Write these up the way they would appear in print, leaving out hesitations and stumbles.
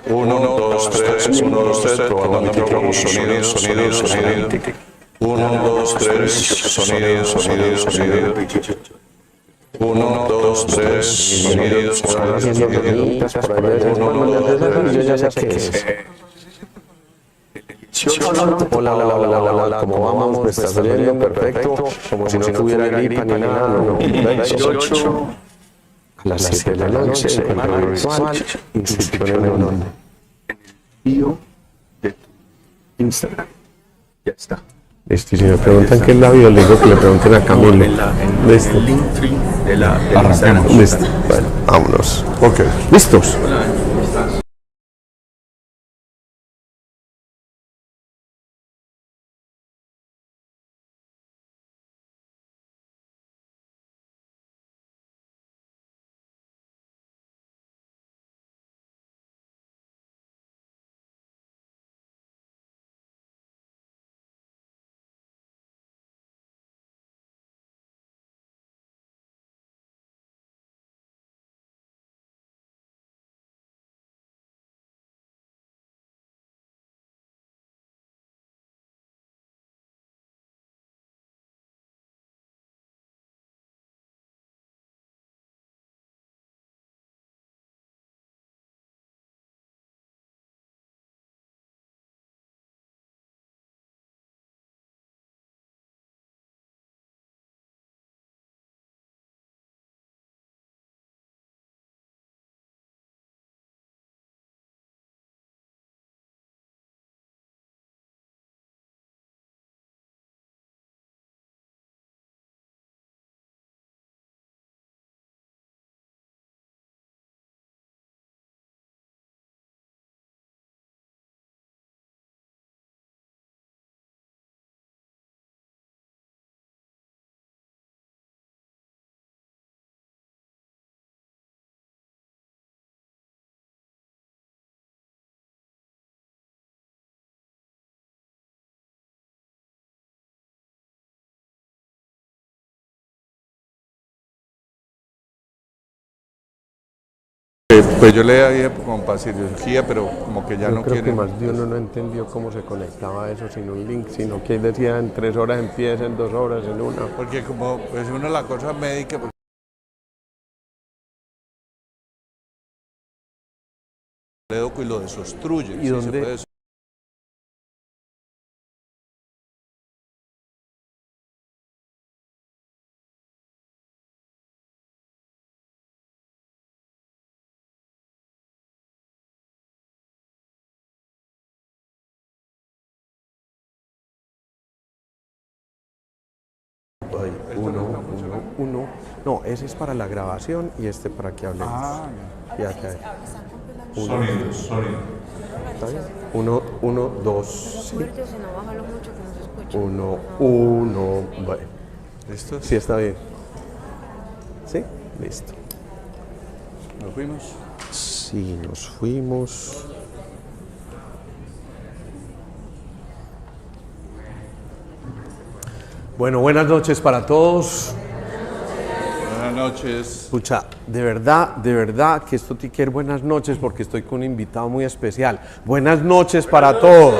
Uno, dos, tres, uno, dos, tres, probando micrófono, sonido, sonido, sonido. Uno, dos, tres, sonido, sonido, sonido. Uno, dos, tres, sonido, sonido, sonido. Yo ya sé qué es. Hola, hola, hola, hola, hola, ¿cómo vamos? ¿Me estás oyendo? Perfecto. Como si no tuviera gripa ni nada, no. 28 a las 7 de la noche, encuentro virtual, inscripción en donde. Bio de tu Instagram. Ya está. Listo, y si me preguntan qué es la bio, le digo que le pregunten a Camilo. Listo. El link tree de la Arranquemos. Listo. Bueno, vámonos. Ok. ¿Listos? Pues yo le había como para cirugía, pero como que ya Yo no creo quiere. que más de uno no entendió cómo se conectaba eso sin un link, sino que decía en 3 horas empieza, en 2 horas, en 1. Porque como pues uno la cosa médica, pues, y lo desobstruye. ¿Y sí, dónde? se puede. Ay, uno. No, ese es para la grabación y este para que hablemos. Ah, Ya que hay. sonido, sonido. ¿Está bien? Uno, dos, sí. Fuerte, o si no, bájalo mucho que no se escucha. Uno. Bueno, ¿Listos? sí está bien. ¿Sí? Listo. Nos fuimos. Sí, nos fuimos. Bueno, buenas noches para todos. Buenas noches. Escucha, de verdad que esto te quiere buenas noches porque estoy con un invitado muy especial. Buenas noches para todos.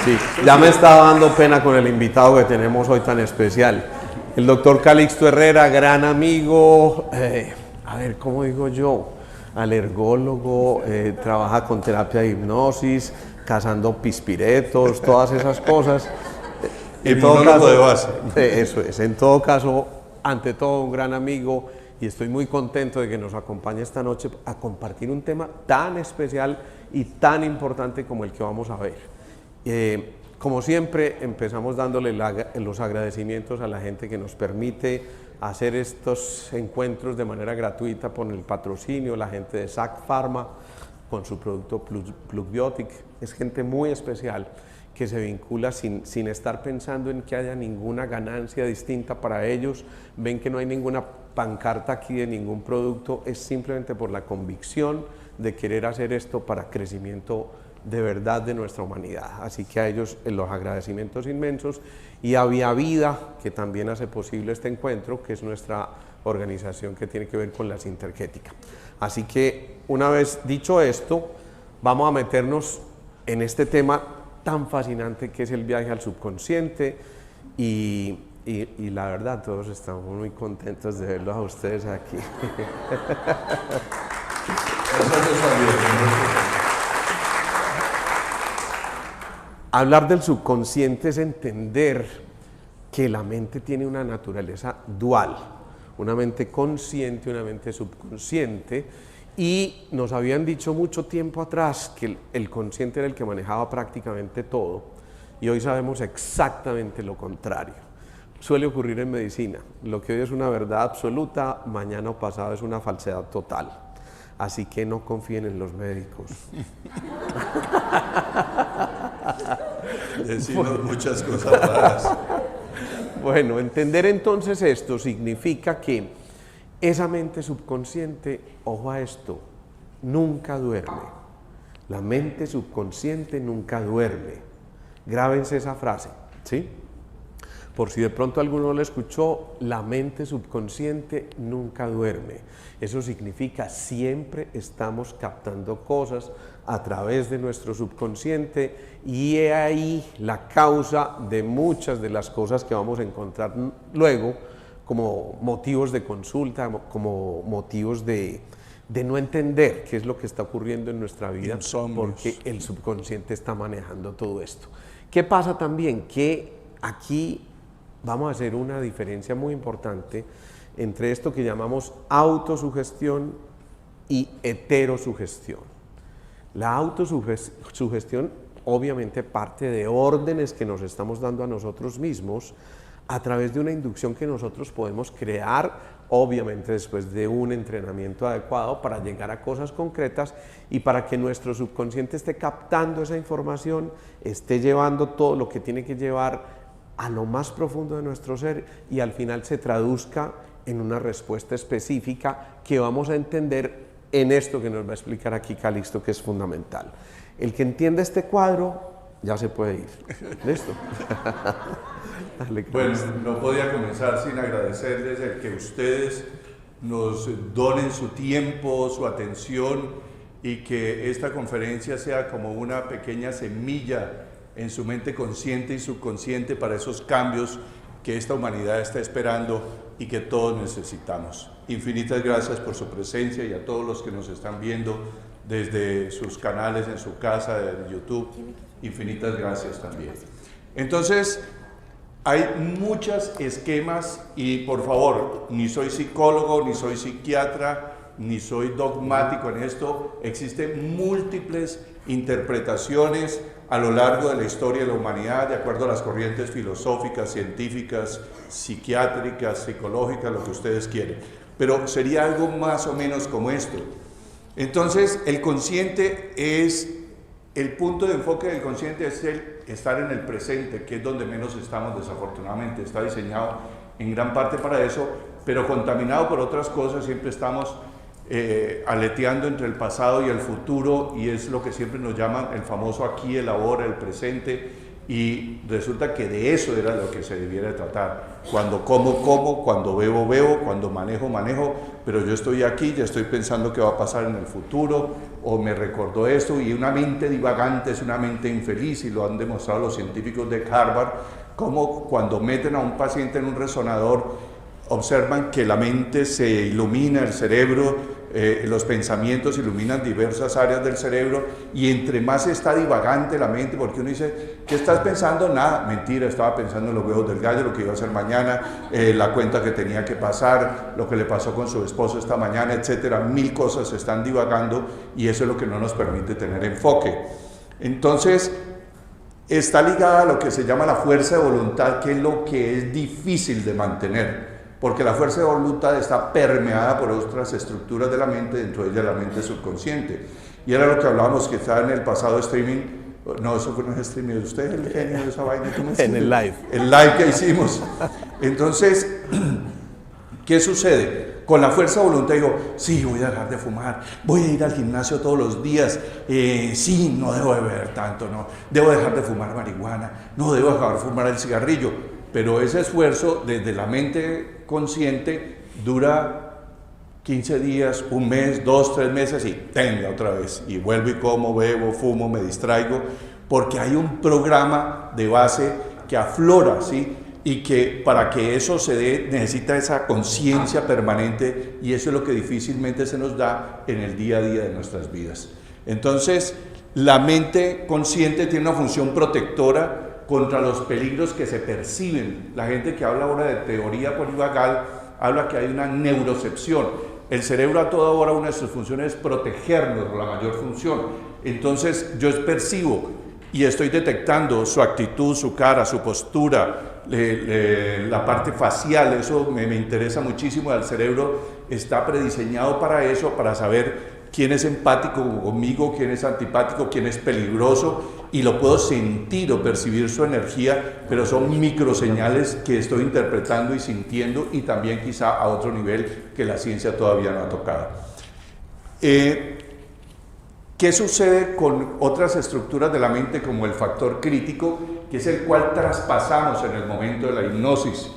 Sí, ya me estaba dando pena con el invitado que tenemos hoy tan especial. El doctor Calixto Herrera, gran amigo, a ver, ¿cómo digo yo? Alergólogo, trabaja con terapia de hipnosis, cazando pispiretos, todas esas cosas. Inmunólogo de base. Eso es, en todo caso, ante todo un gran amigo y estoy muy contento de que nos acompañe esta noche a compartir un tema tan especial y tan importante como el que vamos a ver. Como siempre, empezamos dándole los agradecimientos a la gente que nos permite hacer estos encuentros de manera gratuita por el patrocinio, la gente de SAC Pharma con su producto Plugbiotic. Es gente muy especial que se vincula sin estar pensando en que haya ninguna ganancia distinta para ellos. Ven que no hay ninguna pancarta aquí de ningún producto, es simplemente por la convicción de querer hacer esto para crecimiento de verdad de nuestra humanidad. Así que a ellos los agradecimientos inmensos, y a Vía Vida, que también hace posible este encuentro, que es nuestra organización que tiene que ver con la sintergética. Así que una vez dicho esto, vamos a meternos en este tema tan fascinante que es el viaje al subconsciente, y la verdad todos estamos muy contentos de verlos a ustedes aquí. Hablar del subconsciente es entender que la mente tiene una naturaleza dual, una mente consciente y una mente subconsciente, y nos habían dicho mucho tiempo atrás que el consciente era el que manejaba prácticamente todo, y hoy sabemos exactamente lo contrario. Suele ocurrir en medicina, lo que hoy es una verdad absoluta, mañana o pasado es una falsedad total, así que no confíen en los médicos. Decimos muchas cosas raras. Bueno, entender entonces esto significa que esa mente subconsciente, ojo a esto, nunca duerme. La mente subconsciente nunca duerme. Grábense esa frase, ¿sí? Por si de pronto alguno lo escuchó, la mente subconsciente nunca duerme. Eso significa siempre estamos captando cosas a través de nuestro subconsciente, y he ahí la causa de muchas de las cosas que vamos a encontrar luego como motivos de consulta, como motivos de no entender qué es lo que está ocurriendo en nuestra vida, Insomnios. porque el subconsciente está manejando todo esto. ¿Qué pasa también? Que aquí vamos a hacer una diferencia muy importante entre esto que llamamos autosugestión y heterosugestión. La autosugestión obviamente parte de órdenes que nos estamos dando a nosotros mismos a través de una inducción que nosotros podemos crear, obviamente después de un entrenamiento adecuado, para llegar a cosas concretas y para que nuestro subconsciente esté captando esa información, esté llevando todo lo que tiene que llevar a lo más profundo de nuestro ser, y al final se traduzca en una respuesta específica que vamos a entender en esto que nos va a explicar aquí Calixto, que es fundamental. El que entienda este cuadro ya se puede ir. ¿Listo? Dale, Bueno, no podía comenzar sin agradecerles el que ustedes nos donen su tiempo, su atención, y que esta conferencia sea como una pequeña semilla en su mente consciente y subconsciente para esos cambios que esta humanidad está esperando y que todos necesitamos. Infinitas gracias por su presencia, y a todos los que nos están viendo desde sus canales en su casa, en YouTube, infinitas gracias también. Entonces, hay muchos esquemas, y por favor, ni soy psicólogo, ni soy psiquiatra, ni soy dogmático en esto. Existen múltiples interpretaciones a lo largo de la historia de la humanidad, de acuerdo a las corrientes filosóficas, científicas, psiquiátricas, psicológicas, lo que ustedes quieren. Pero sería algo más o menos como esto. Entonces, el consciente es, el punto de enfoque del consciente es el estar en el presente, que es donde menos estamos, desafortunadamente. Está diseñado en gran parte para eso, pero contaminado por otras cosas. Siempre estamos aleteando entre el pasado y el futuro, y es lo que siempre nos llaman el famoso aquí, el ahora, el presente, y resulta que de eso era lo que se debiera tratar. Cuando como, cuando bebo, cuando manejo, pero yo estoy aquí, ya estoy pensando qué va a pasar en el futuro, o me recordó esto, y una mente divagante es una mente infeliz, y lo han demostrado los científicos de Harvard, como cuando meten a un paciente en un resonador, observan que la mente se ilumina, el cerebro, los pensamientos iluminan diversas áreas del cerebro, y entre más está divagante la mente, porque uno dice, ¿qué estás pensando? Nada, mentira, estaba pensando en los huevos del gallo, lo que iba a hacer mañana, la cuenta que tenía que pasar, lo que le pasó con su esposo esta mañana, etcétera. Mil cosas están divagando, y eso es lo que no nos permite tener enfoque. Entonces, está ligada a lo que se llama la fuerza de voluntad, que es lo que es difícil de mantener, porque la fuerza de voluntad está permeada por otras estructuras de la mente, dentro de ella la mente subconsciente. Y era lo que hablábamos que estaba en el pasado streaming. No, eso fue un streaming de usted, el genio de esa vaina. En el live. El live que hicimos. Entonces, ¿Qué sucede? Con la fuerza de voluntad digo, sí, voy a dejar de fumar, voy a ir al gimnasio todos los días, sí, no debo de beber tanto, no, debo dejar de fumar marihuana, no debo dejar de fumar el cigarrillo, pero ese esfuerzo desde la mente consciente dura 15 días, un mes, 2, 3 meses y tenga otra vez, y vuelvo y como, bebo, fumo, me distraigo, porque hay un programa de base que aflora, ¿sí? Y que para que eso se dé necesita esa conciencia permanente y eso es lo que difícilmente se nos da en el día a día de nuestras vidas. Entonces, la mente consciente tiene una función protectora contra los peligros que se perciben. La gente que habla ahora de teoría polivagal habla que hay una neurocepción. El cerebro a toda hora una de sus funciones es protegernos, la mayor función. Entonces, yo percibo y estoy detectando su actitud, su cara, su postura, la parte facial, eso me interesa muchísimo. El cerebro está prediseñado para eso, para saber quién es empático conmigo, quién es antipático, quién es peligroso, y lo puedo sentir o percibir su energía, pero son microseñales que estoy interpretando y sintiendo, y también quizá a otro nivel que la ciencia todavía no ha tocado. ¿Qué sucede con otras estructuras de la mente como el factor crítico, que es el cual traspasamos en el momento de la hipnosis?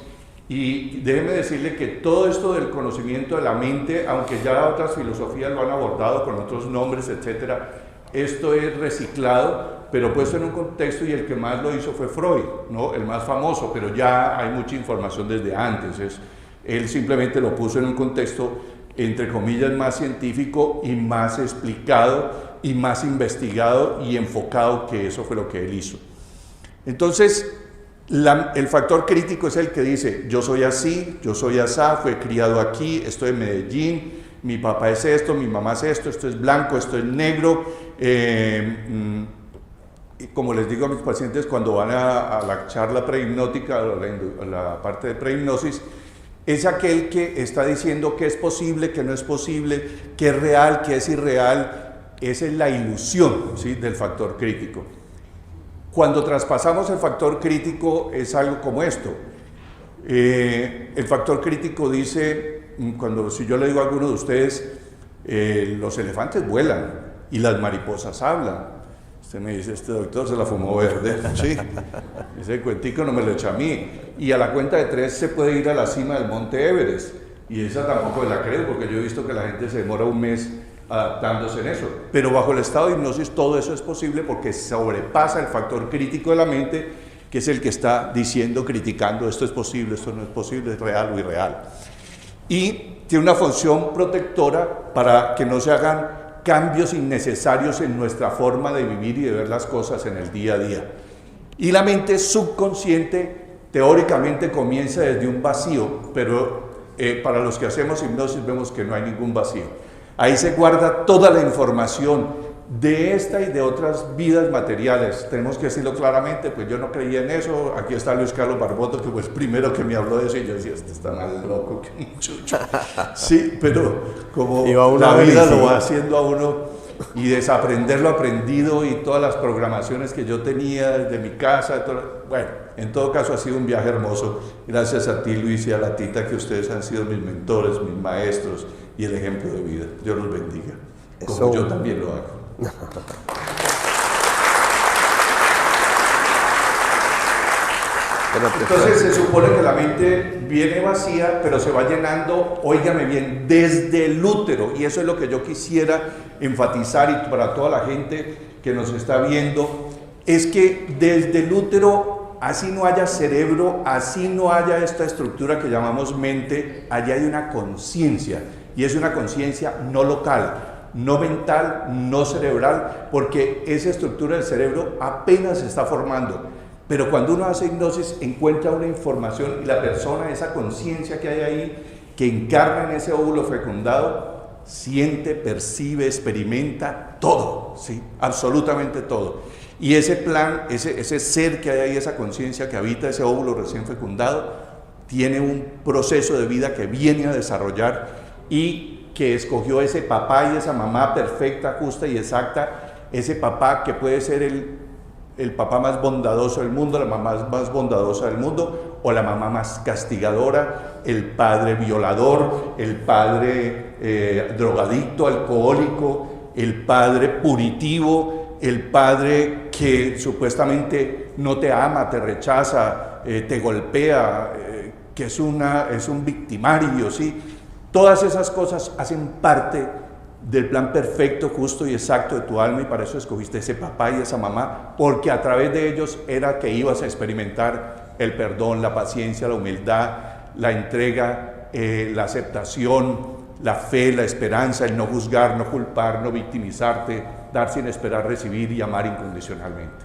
Y déjeme decirle que todo esto del conocimiento de la mente, aunque ya otras filosofías lo han abordado con otros nombres, etcétera, esto es reciclado, pero puesto en un contexto, y el que más lo hizo fue Freud, ¿no? El más famoso, pero ya hay mucha información desde antes. Él simplemente lo puso en un contexto, entre comillas, más científico y más explicado y más investigado y enfocado, que eso fue lo que él hizo. Entonces, el factor crítico es el que dice, yo soy así, yo soy asá, fui criado aquí, estoy en Medellín, mi papá es esto, mi mamá es esto es blanco, esto es negro. Y como les digo a mis pacientes cuando van a la charla prehipnótica, a la parte de prehipnosis, es aquel que está diciendo que es posible, que no es posible, que es real, que es irreal. Esa es la ilusión, ¿sí?, del factor crítico. Cuando traspasamos el factor crítico es algo como esto. El factor crítico dice, si yo le digo a alguno de ustedes, los elefantes vuelan y las mariposas hablan. Usted me dice, este doctor se la fumó verde. Sí, ese cuentico no me lo echa a mí. Y a la cuenta de 3 se puede ir a la cima del monte Everest. Y esa tampoco la creo, porque yo he visto que la gente se demora un mes adaptándose en eso. Pero bajo el estado de hipnosis todo eso es posible porque sobrepasa el factor crítico de la mente, que es el que está diciendo, criticando, esto es posible, esto no es posible, es real o irreal. Y tiene una función protectora para que no se hagan cambios innecesarios en nuestra forma de vivir y de ver las cosas en el día a día. Y la mente subconsciente teóricamente comienza desde un vacío, pero para los que hacemos hipnosis vemos que no hay ningún vacío. Ahí se guarda toda la información de esta y de otras vidas materiales. Tenemos que decirlo claramente, pues yo no creía en eso. Aquí está Luis Carlos Barboto, que fue el primero que me habló de eso, y yo decía, este está más loco que un chucho. Sí, pero como la vida lo va haciendo a uno, y desaprender lo aprendido y todas las programaciones que yo tenía desde mi casa, bueno, en todo caso ha sido un viaje hermoso. Gracias a ti, Luis, y a la Tita, que ustedes han sido mis mentores, mis maestros y el ejemplo de vida. Dios los bendiga, como yo también lo hago. Entonces se supone que la mente viene vacía, pero se va llenando, óigame bien, desde el útero, y eso es lo que yo quisiera enfatizar, y para toda la gente que nos está viendo, es que desde el útero, así no haya cerebro, así no haya esta estructura que llamamos mente, allá hay una conciencia, y es una conciencia no local, no mental, no cerebral, porque esa estructura del cerebro apenas se está formando. Pero cuando uno hace hipnosis encuentra una información, y la persona, esa conciencia que hay ahí, que encarna en ese óvulo fecundado, siente, percibe, experimenta todo, ¿sí? Absolutamente todo. Y ese plan, ese ser que hay ahí, esa conciencia que habita ese óvulo recién fecundado, tiene un proceso de vida que viene a desarrollar y que escogió ese papá y esa mamá perfecta, justa y exacta, ese papá que puede ser el papá más bondadoso del mundo, la mamá más bondadosa del mundo, o la mamá más castigadora, el padre violador, el padre drogadicto, alcohólico, el padre punitivo, el padre que supuestamente no te ama, te rechaza, te golpea, que es un victimario, ¿sí? Todas esas cosas hacen parte del plan perfecto, justo y exacto de tu alma, y para eso escogiste ese papá y esa mamá, porque a través de ellos era que ibas a experimentar el perdón, la paciencia, la humildad, la entrega, la aceptación, la fe, la esperanza, el no juzgar, no culpar, no victimizarte, dar sin esperar recibir y amar incondicionalmente.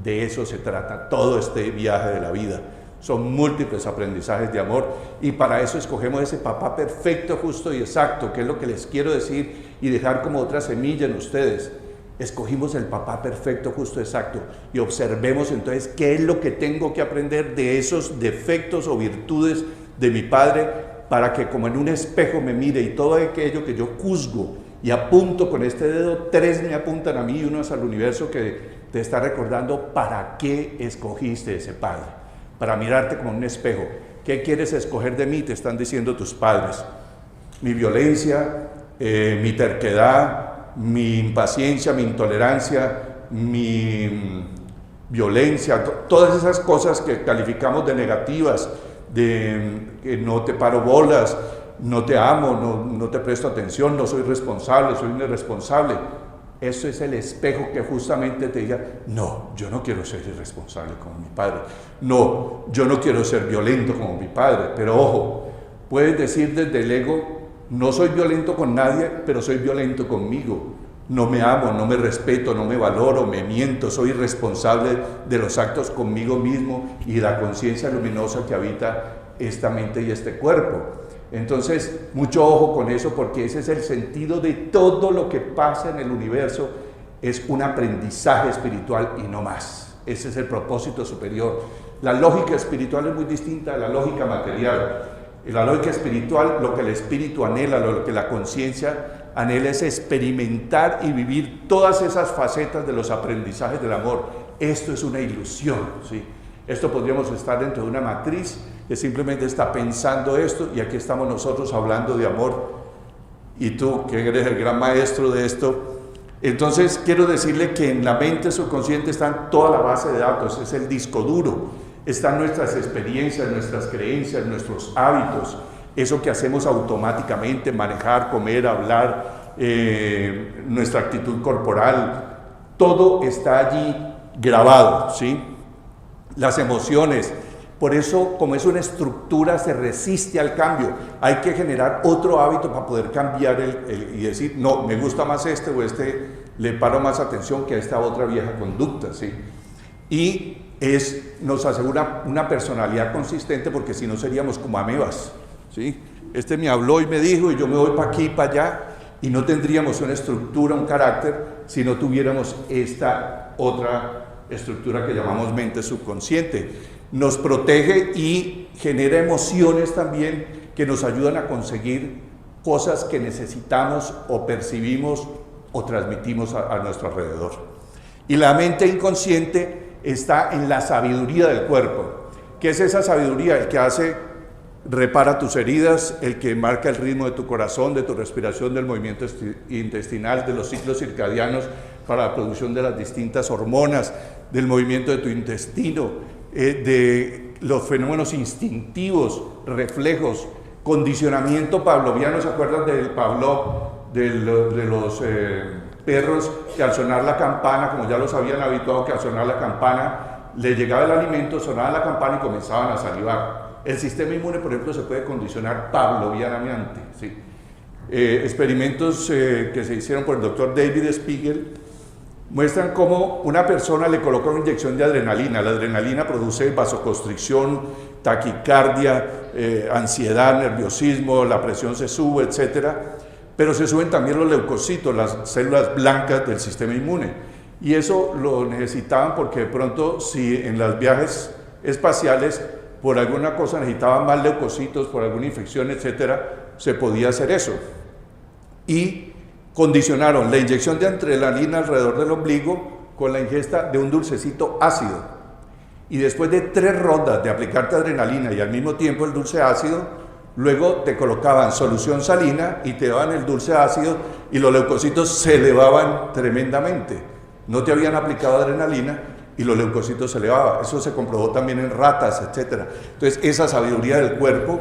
De eso se trata todo este viaje de la vida. Son múltiples aprendizajes de amor, y para eso escogemos ese papá perfecto, justo y exacto, que es lo que les quiero decir y dejar como otra semilla en ustedes. Escogimos el papá perfecto, justo, exacto, y observemos entonces qué es lo que tengo que aprender de esos defectos o virtudes de mi padre, para que como en un espejo me mire y todo aquello que yo juzgo y apunto con este dedo, 3 me apuntan a mí y uno es al universo que te está recordando para qué escogiste ese padre. Para mirarte como un espejo. ¿Qué quieres escoger de mí? Te están diciendo tus padres. Mi violencia, mi terquedad, mi impaciencia, mi intolerancia, mi violencia, todas esas cosas que calificamos de negativas, de que no te paro bolas, no te amo, no te presto atención, no soy responsable, soy un irresponsable. Eso es el espejo que justamente te diga, no, yo no quiero ser irresponsable como mi padre, no, yo no quiero ser violento como mi padre, pero ojo, puedes decir desde el ego, no soy violento con nadie, pero soy violento conmigo, no me amo, no me respeto, no me valoro, me miento, soy irresponsable de los actos conmigo mismo y la conciencia luminosa que habita esta mente y este cuerpo. Entonces, mucho ojo con eso, porque ese es el sentido de todo lo que pasa en el universo, es un aprendizaje espiritual y no más. Ese es el propósito superior. La lógica espiritual es muy distinta a la lógica material. En la lógica espiritual, lo que el espíritu anhela, lo que la conciencia anhela es experimentar y vivir todas esas facetas de los aprendizajes del amor. Esto es una ilusión, ¿sí? Esto podríamos estar dentro de una matriz que simplemente está pensando esto, y aquí estamos nosotros hablando de amor, y tú, que eres el gran maestro de esto. Entonces quiero decirle que en la mente subconsciente está toda la base de datos, es el disco duro, están nuestras experiencias, nuestras creencias, nuestros hábitos, eso que hacemos automáticamente, manejar, comer, hablar, nuestra actitud corporal, todo está allí grabado, ¿sí? Las emociones. Por eso, como es una estructura, se resiste al cambio. Hay que generar otro hábito para poder cambiar y decir, no, me gusta más este, o este le paro más atención que a esta otra vieja conducta, ¿sí? Y nos asegura una personalidad consistente, porque si no seríamos como amebas, ¿sí? Este me habló y me dijo, y yo me voy para aquí y para allá, y no tendríamos una estructura, un carácter, si no tuviéramos esta otra estructura que llamamos mente subconsciente. Nos protege y genera emociones también que nos ayudan a conseguir cosas que necesitamos o percibimos o transmitimos a nuestro alrededor. Y la mente inconsciente está en la sabiduría del cuerpo. ¿Qué es esa sabiduría? El que repara tus heridas, el que marca el ritmo de tu corazón, de tu respiración, del movimiento intestinal, de los ciclos circadianos para la producción de las distintas hormonas, del movimiento de tu intestino, de los fenómenos instintivos, reflejos, condicionamiento pavloviano. ¿Se acuerdan del Pavlov, de los perros que al sonar la campana, como ya los habían habituado que al sonar la campana le llegaba el alimento, sonaba la campana y comenzaban a salivar? El sistema inmune, por ejemplo, se puede condicionar pavlovianamente, ¿sí? Experimentos que se hicieron por el doctor David Spiegel muestran cómo una persona le coloca una inyección de adrenalina. La adrenalina produce vasoconstricción, taquicardia, ansiedad, nerviosismo, la presión se sube, etcétera. Pero se suben también los leucocitos, las células blancas del sistema inmune. Y eso lo necesitaban porque de pronto, si en los viajes espaciales por alguna cosa necesitaban más leucocitos, por alguna infección, etcétera, se podía hacer eso. Y condicionaron la inyección de adrenalina alrededor del ombligo con la ingesta de un dulcecito ácido. y después de 3 rondas de aplicarte adrenalina y al mismo tiempo el dulce ácido, luego te colocaban solución salina y te daban el dulce ácido y los leucocitos se elevaban tremendamente. No te habían aplicado adrenalina y los leucocitos se elevaban. Eso se comprobó también en ratas, etc. Entonces, esa sabiduría del cuerpo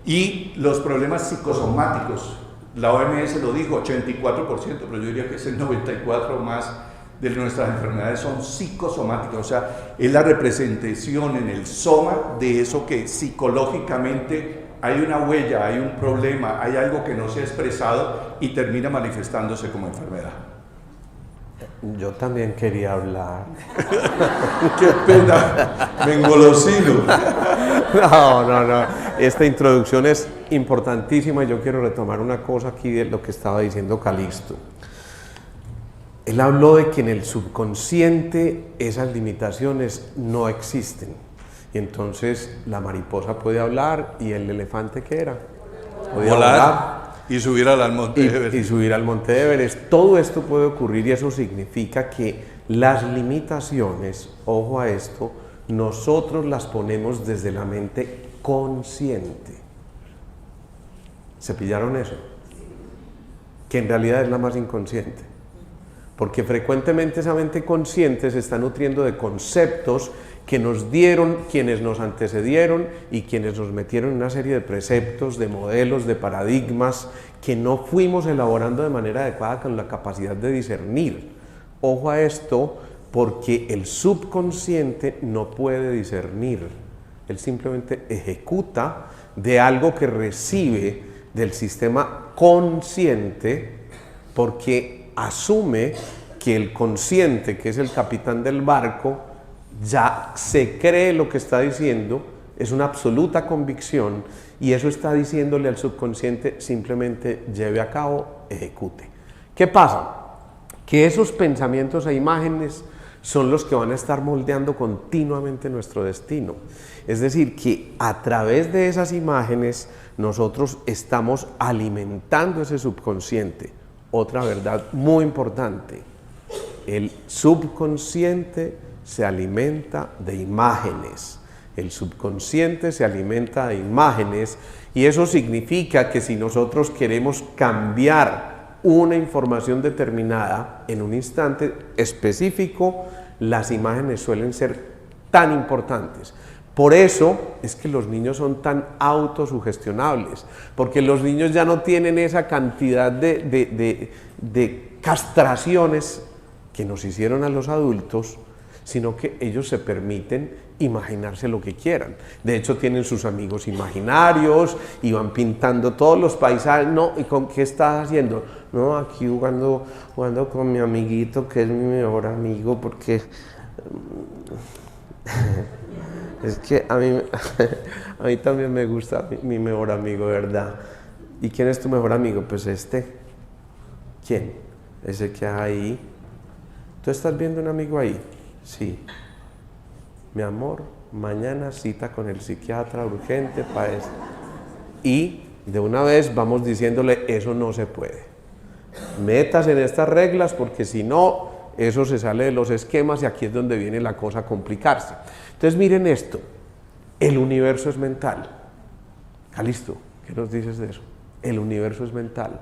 y los problemas psicosomáticos. La OMS lo dijo, 84%, pero yo diría que es el 94% más de nuestras enfermedades son psicosomáticas, o sea, es la representación en el soma de eso que psicológicamente hay una huella, hay un problema, hay algo que no se ha expresado y termina manifestándose como enfermedad. Yo también quería hablar. ¡Qué pena! Me engolosino. No. Esta introducción es importantísima y yo quiero retomar una cosa aquí de lo que estaba diciendo Calixto. Él habló de que en el subconsciente esas limitaciones no existen. Y entonces la mariposa puede hablar y el elefante, ¿qué era? Podía Volar y subir al Monte Everest. Y subir al Monte Everest. Todo esto puede ocurrir y eso significa que las limitaciones, ojo a esto, nosotros las ponemos desde la mente consciente. ¿Se pillaron eso? Que en realidad es la más inconsciente. Porque frecuentemente esa mente consciente se está nutriendo de conceptos que nos dieron quienes nos antecedieron y quienes nos metieron en una serie de preceptos, de modelos, de paradigmas que no fuimos elaborando de manera adecuada con la capacidad de discernir. Ojo a esto, porque el subconsciente no puede discernir. Él simplemente ejecuta de algo que recibe del sistema consciente porque asume que el consciente, que es el capitán del barco, ya se cree lo que está diciendo, es una absoluta convicción y eso está diciéndole al subconsciente simplemente lleve a cabo, ejecute. ¿Qué pasa? Que esos pensamientos e imágenes son los que van a estar moldeando continuamente nuestro destino. Es decir, que a través de esas imágenes nosotros estamos alimentando ese subconsciente. Otra verdad muy importante, el subconsciente se alimenta de imágenes. El subconsciente se alimenta de imágenes y eso significa que si nosotros queremos cambiar una información determinada en un instante específico, las imágenes suelen ser tan importantes. Por eso es que los niños son tan autosugestionables, porque los niños ya no tienen esa cantidad de castraciones que nos hicieron a los adultos, sino que ellos se permiten imaginarse lo que quieran. De hecho, tienen sus amigos imaginarios y van pintando todos los paisajes. No, ¿y con qué estás haciendo? No, aquí jugando con mi amiguito, que es mi mejor amigo, porque es que a mí también me gusta mi mejor amigo, ¿verdad? ¿Y quién es tu mejor amigo? Pues este. ¿Quién? Ese que hay ahí. ¿Tú estás viendo un amigo ahí? Sí. Mi amor, mañana cita con el psiquiatra urgente para esto. Y de una vez vamos diciéndole, eso no se puede. Métase en estas reglas porque si no, eso se sale de los esquemas y aquí es donde viene la cosa a complicarse. Entonces miren esto, el universo es mental. Calixto, ¿qué nos dices de eso? El universo es mental.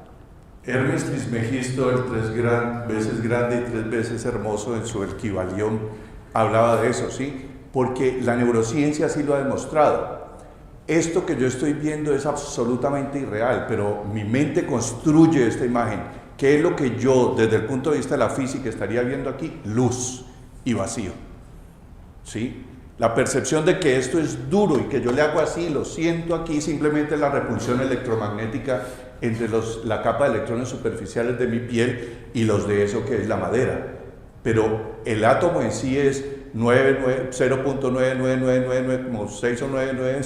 Hermes Trismegisto, el 3 veces grande y 3 veces hermoso en su El Kybalión, hablaba de eso, ¿sí? Porque la neurociencia así lo ha demostrado. Esto que yo estoy viendo es absolutamente irreal, pero mi mente construye esta imagen. ¿Qué es lo que yo, desde el punto de vista de la física, estaría viendo aquí? Luz y vacío, ¿sí? La percepción de que esto es duro y que yo le hago así, lo siento aquí, simplemente la repulsión electromagnética entre la capa de electrones superficiales de mi piel y los de eso que es la madera. Pero el átomo en sí es 0.99999, como 6 o 9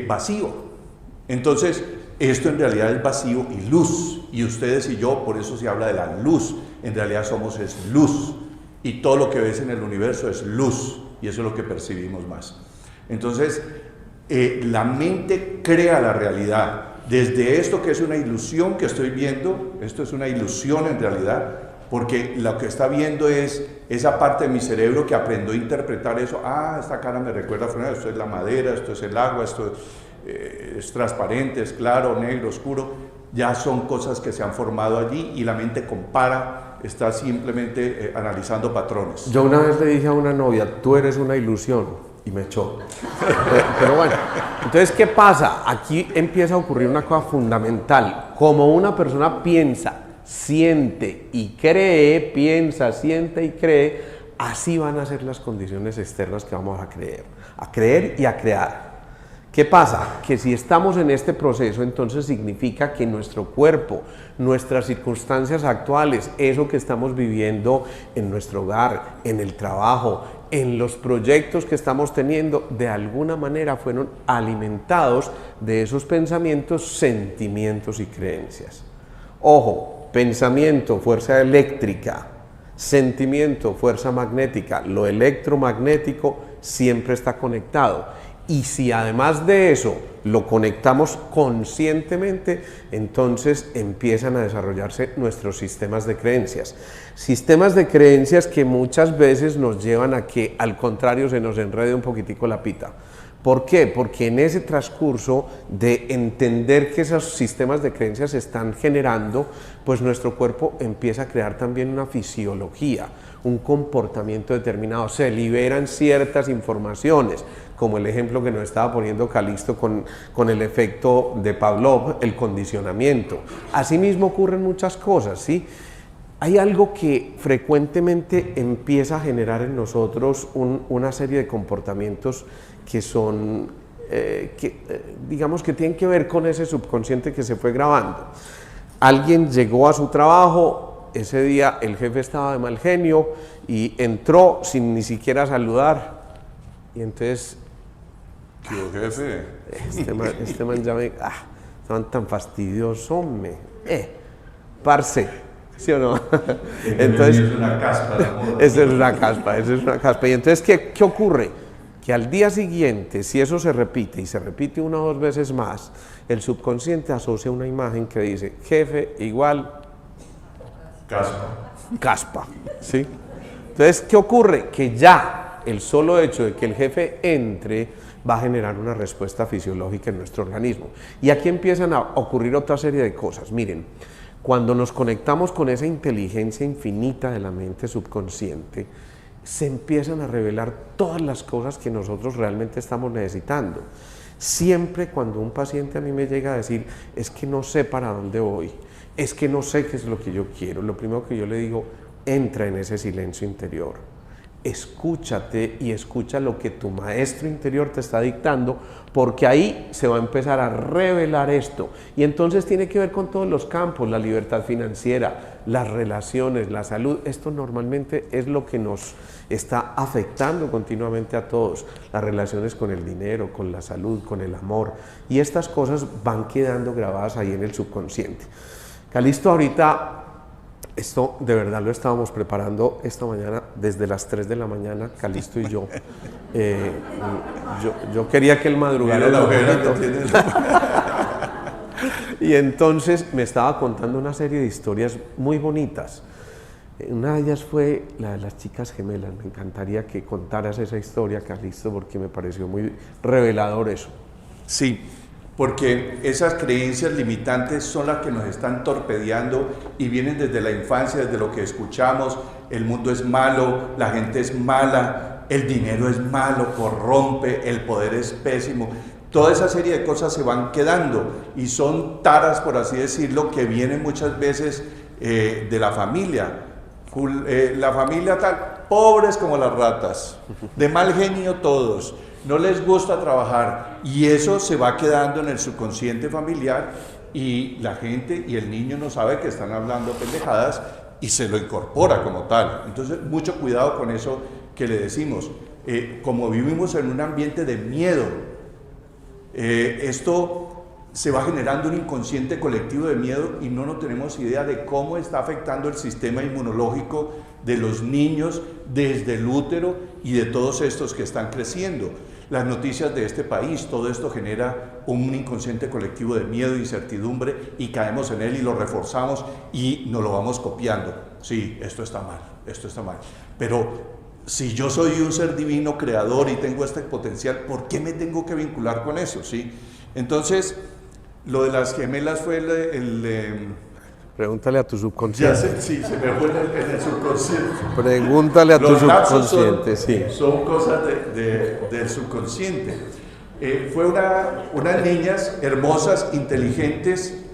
vacío. Entonces, esto en realidad es vacío y luz. Y ustedes y yo, por eso se habla de la luz. En realidad somos es luz. Y todo lo que ves en el universo es luz. Y eso es lo que percibimos más. Entonces, la mente crea la realidad. Desde esto que es una ilusión que estoy viendo, esto es una ilusión en realidad, porque lo que está viendo es esa parte de mi cerebro que aprendió a interpretar eso. Ah, esta cara me recuerda a Fernando, esto es la madera, esto es el agua, esto es transparente, es claro, negro, oscuro. Ya son cosas que se han formado allí y la mente compara, está simplemente analizando patrones. Yo una vez le dije a una novia, tú eres una ilusión, y me echó. Pero bueno, entonces, ¿qué pasa? Aquí empieza a ocurrir una cosa fundamental. Como una persona piensa, siente y cree, piensa, siente y cree, así van a ser las condiciones externas que vamos a creer y a crear. ¿Qué pasa? Que si estamos en este proceso, entonces significa que nuestro cuerpo, nuestras circunstancias actuales, eso que estamos viviendo en nuestro hogar, en el trabajo, en los proyectos que estamos teniendo, de alguna manera fueron alimentados de esos pensamientos, sentimientos y creencias. Ojo, pensamiento, fuerza eléctrica, sentimiento, fuerza magnética, lo electromagnético siempre está conectado. Y si además de eso lo conectamos conscientemente, entonces empiezan a desarrollarse nuestros sistemas de creencias. Sistemas de creencias que muchas veces nos llevan a que, al contrario, se nos enrede un poquitico la pita. ¿Por qué? Porque en ese transcurso de entender que esos sistemas de creencias se están generando, pues nuestro cuerpo empieza a crear también una fisiología, un comportamiento determinado, se liberan ciertas informaciones, como el ejemplo que nos estaba poniendo Calixto con el efecto de Pavlov, el condicionamiento. Asimismo ocurren muchas cosas, ¿sí? Hay algo que frecuentemente empieza a generar en nosotros una serie de comportamientos que son, digamos que tienen que ver con ese subconsciente que se fue grabando. Alguien llegó a su trabajo, ese día el jefe estaba de mal genio y entró sin ni siquiera saludar, y entonces ¿Qué jefe? este man ya me... estaban tan fastidiosos, hombre. Parce, ¿sí o no? Entonces, es una caspa de amor. Eso es una caspa. Y entonces, ¿qué ocurre? Que al día siguiente, si eso se repite y se repite una o dos veces más, el subconsciente asocia una imagen que dice jefe igual caspa, ¿sí? Entonces, ¿qué ocurre? Que ya el solo hecho de que el jefe entre va a generar una respuesta fisiológica en nuestro organismo. Y aquí empiezan a ocurrir otra serie de cosas. Miren, cuando nos conectamos con esa inteligencia infinita de la mente subconsciente, se empiezan a revelar todas las cosas que nosotros realmente estamos necesitando. Siempre cuando un paciente a mí me llega a decir, es que no sé para dónde voy, es que no sé qué es lo que yo quiero, lo primero que yo le digo, entra en ese silencio interior. Escúchate y escucha lo que tu maestro interior te está dictando, porque ahí se va a empezar a revelar esto. Y entonces tiene que ver con todos los campos, la libertad financiera, las relaciones, la salud. Esto normalmente es lo que nos está afectando continuamente a todos. Las relaciones con el dinero, con la salud, con el amor. Y estas cosas van quedando grabadas ahí en el subconsciente. Calixto, ahorita... Esto de verdad lo estábamos preparando esta mañana, desde las 3 de la mañana, Calixto y yo. Yo quería que él madrugara un poquito. Y entonces me estaba contando una serie de historias muy bonitas. Una de ellas fue la de las chicas gemelas. Me encantaría que contaras esa historia, Calixto, porque me pareció muy revelador eso. Sí, porque esas creencias limitantes son las que nos están torpedeando y vienen desde la infancia, desde lo que escuchamos. El mundo es malo, la gente es mala, el dinero es malo, corrompe, el poder es pésimo. Toda esa serie de cosas se van quedando y son taras, por así decirlo, que vienen muchas veces de la familia. La familia tal, pobres como las ratas, de mal genio todos, no les gusta trabajar, y eso se va quedando en el subconsciente familiar y la gente y el niño no sabe que están hablando pendejadas y se lo incorpora como tal. Entonces, mucho cuidado con eso que le decimos. Como vivimos en un ambiente de miedo, esto se va generando un inconsciente colectivo de miedo y no tenemos idea de cómo está afectando el sistema inmunológico de los niños desde el útero y de todos estos que están creciendo. las noticias de este país, todo esto genera un inconsciente colectivo de miedo, incertidumbre, y caemos en él y lo reforzamos y nos lo vamos copiando. Sí, esto está mal, esto está mal. Pero si yo soy un ser divino creador y tengo este potencial, ¿por qué me tengo que vincular con eso? ¿Sí? Entonces, lo de las gemelas fue Pregúntale a tu subconsciente. sí, se me fue en el subconsciente. Pregúntale a tu Los lapsos subconsciente, sí. son cosas del subconsciente. Fue unas niñas hermosas, inteligentes,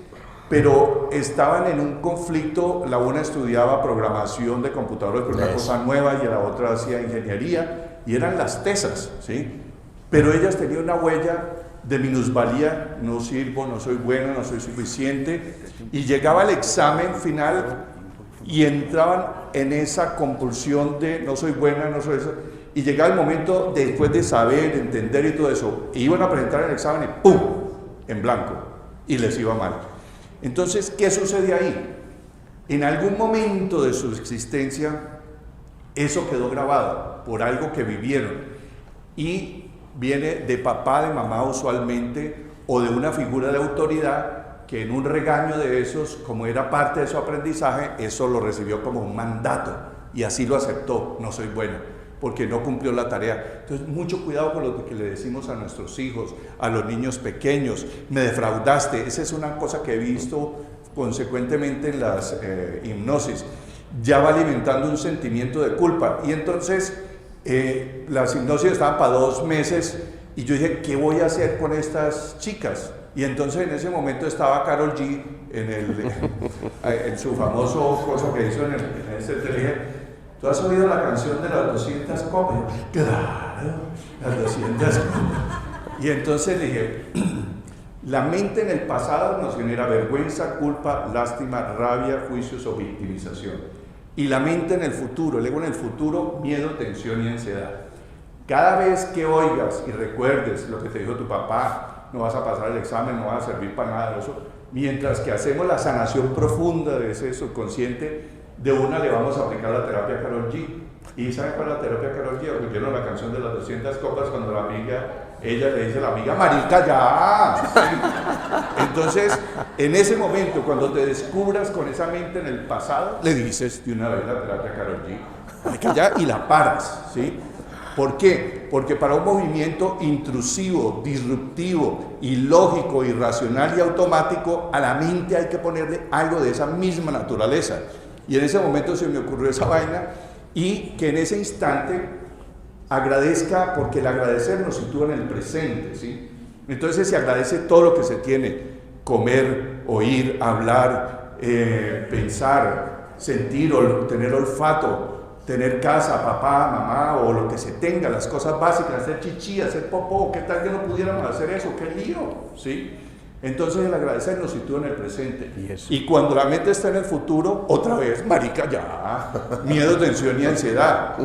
pero estaban en un conflicto. La una estudiaba programación de computadores, pero una cosa nueva, y la otra hacía ingeniería, y eran las tesas, ¿sí? Pero ellas tenían una huella de minusvalía: no sirvo, no soy bueno, no soy suficiente, y llegaba el examen final y entraban en esa compulsión de no soy buena, no soy eso, y llegaba el momento, después de saber, entender y todo eso, iban a presentar el examen y ¡pum!, en blanco, y les iba mal. Entonces, ¿qué sucede ahí? En algún momento de su existencia, eso quedó grabado por algo que vivieron, y viene de papá, de mamá usualmente, o de una figura de autoridad que en un regaño de esos, como era parte de su aprendizaje, eso lo recibió como un mandato y así lo aceptó: no soy bueno, porque no cumplió la tarea. Entonces, mucho cuidado con lo que le decimos a nuestros hijos, a los niños pequeños: me defraudaste. Esa es una cosa que he visto consecuentemente en las hipnosis. Ya va alimentando un sentimiento de culpa, y entonces las hipnosis estaban para 2 meses, y yo dije, ¿qué voy a hacer con estas chicas? Y entonces en ese momento estaba Karol G en su famoso cosa que hizo en ese tele. ¿Tú has oído la canción de las 200 copas? Claro, las 200 copas. Y entonces le dije, la mente en el pasado nos genera vergüenza, culpa, lástima, rabia, juicios o victimización. Y la mente en el futuro, el ego en el futuro, miedo, tensión y ansiedad. Cada vez que oigas y recuerdes lo que te dijo tu papá: no vas a pasar el examen, no vas a servir para nada de eso, mientras que hacemos la sanación profunda de ese subconsciente, de una le vamos a aplicar la terapia Karol G. ¿Y saben cuál es la terapia Karol G? Oyeron la canción de las 200 copas cuando ella le dice a la amiga: marica, ya. ¿Sí? Entonces, en ese momento, cuando te descubras con esa mente en el pasado, le dices de una vez la terapia Karol G, marica, ya, y la paras, ¿sí? ¿Por qué? Porque para un movimiento intrusivo, disruptivo, ilógico, irracional y automático, a la mente hay que ponerle algo de esa misma naturaleza. Y en ese momento se me ocurrió esa vaina, y que en ese instante agradezca, porque el agradecer nos sitúa en el presente, ¿sí? Entonces se agradece todo lo que se tiene: comer, oír, hablar, pensar, sentir, tener olfato, tener casa, papá, mamá, o lo que se tenga, las cosas básicas, hacer chichi, hacer popó. ¿Qué tal que no pudiéramos hacer eso? ¡Qué lío! ¿Sí? Entonces el agradecer nos sitúa en el presente. Y cuando la mente está en el futuro, otra vez, marica, ya, miedo, tensión y ansiedad.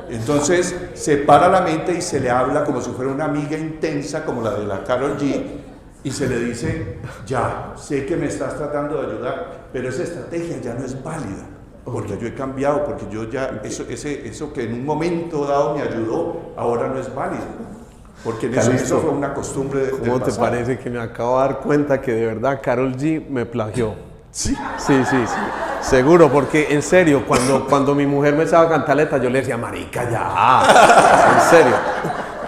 Entonces se para la mente y se le habla como si fuera una amiga intensa, como la de la Karol G, y se le dice: ya, sé que me estás tratando de ayudar, pero esa estrategia ya no es válida, porque yo he cambiado, porque yo ya, eso que en un momento dado me ayudó, ahora no es válido. Porque eso fue una costumbre del pasado. ¿Cómo te parece que me acabo de dar cuenta que de verdad Karol G me plagió? Sí. Sí. Seguro, porque en serio, cuando mi mujer me echaba cantaleta, yo le decía: marica, ya. En serio.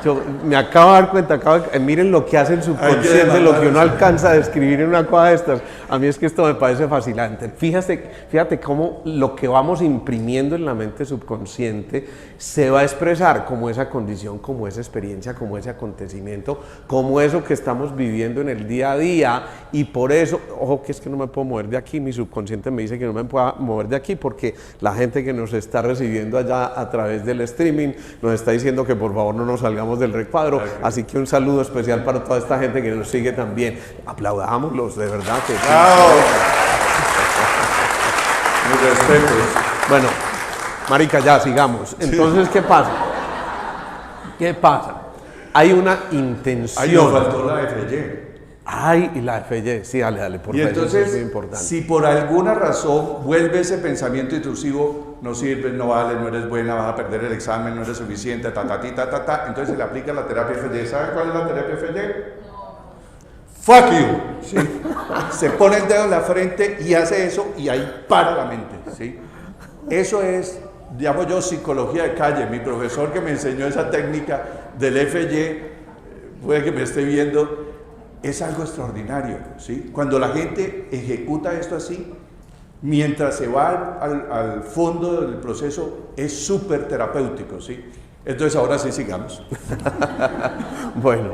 Yo me acabo de dar cuenta, miren lo que hace el subconsciente, lo que uno alcanza a describir en una cosa de estas. A mí es que esto me parece fascinante. Fíjate cómo lo que vamos imprimiendo en la mente subconsciente se va a expresar como esa condición, como esa experiencia, como ese acontecimiento, como eso que estamos viviendo en el día a día. Y por eso, ojo, que es que no me puedo mover de aquí, mi subconsciente me dice que no me puedo mover de aquí, porque la gente que nos está recibiendo allá a través del streaming nos está diciendo que por favor no nos salgamos del recuadro. Okay. Así que un saludo especial para toda esta gente que nos sigue también. Aplaudámoslos, de verdad que sí. Mis respetos. Bueno, marica, ya sigamos. Entonces, ¿qué pasa? ¿Qué pasa? Hay una intención. Ahí nos faltó la de Freyé. Ay, y la FY, sí, dale, por Y favor, eso es entonces, muy importante. si por alguna razón vuelve ese pensamiento intrusivo, no sirves, no vales, no eres buena, vas a perder el examen, no eres suficiente, entonces se le aplica la terapia FY. ¿Sabe cuál es la terapia FY? Fuck you. ¿Sí? Se pone el dedo en la frente y hace eso y ahí para la mente. ¿Sí? Eso es, llamo yo, psicología de calle. Mi profesor que me enseñó esa técnica del FY, puede que me esté viendo, es algo extraordinario. ¿Sí? Cuando la gente ejecuta esto así, mientras se va al fondo del proceso, es súper terapéutico. ¿Sí? Entonces ahora sí sigamos. Bueno,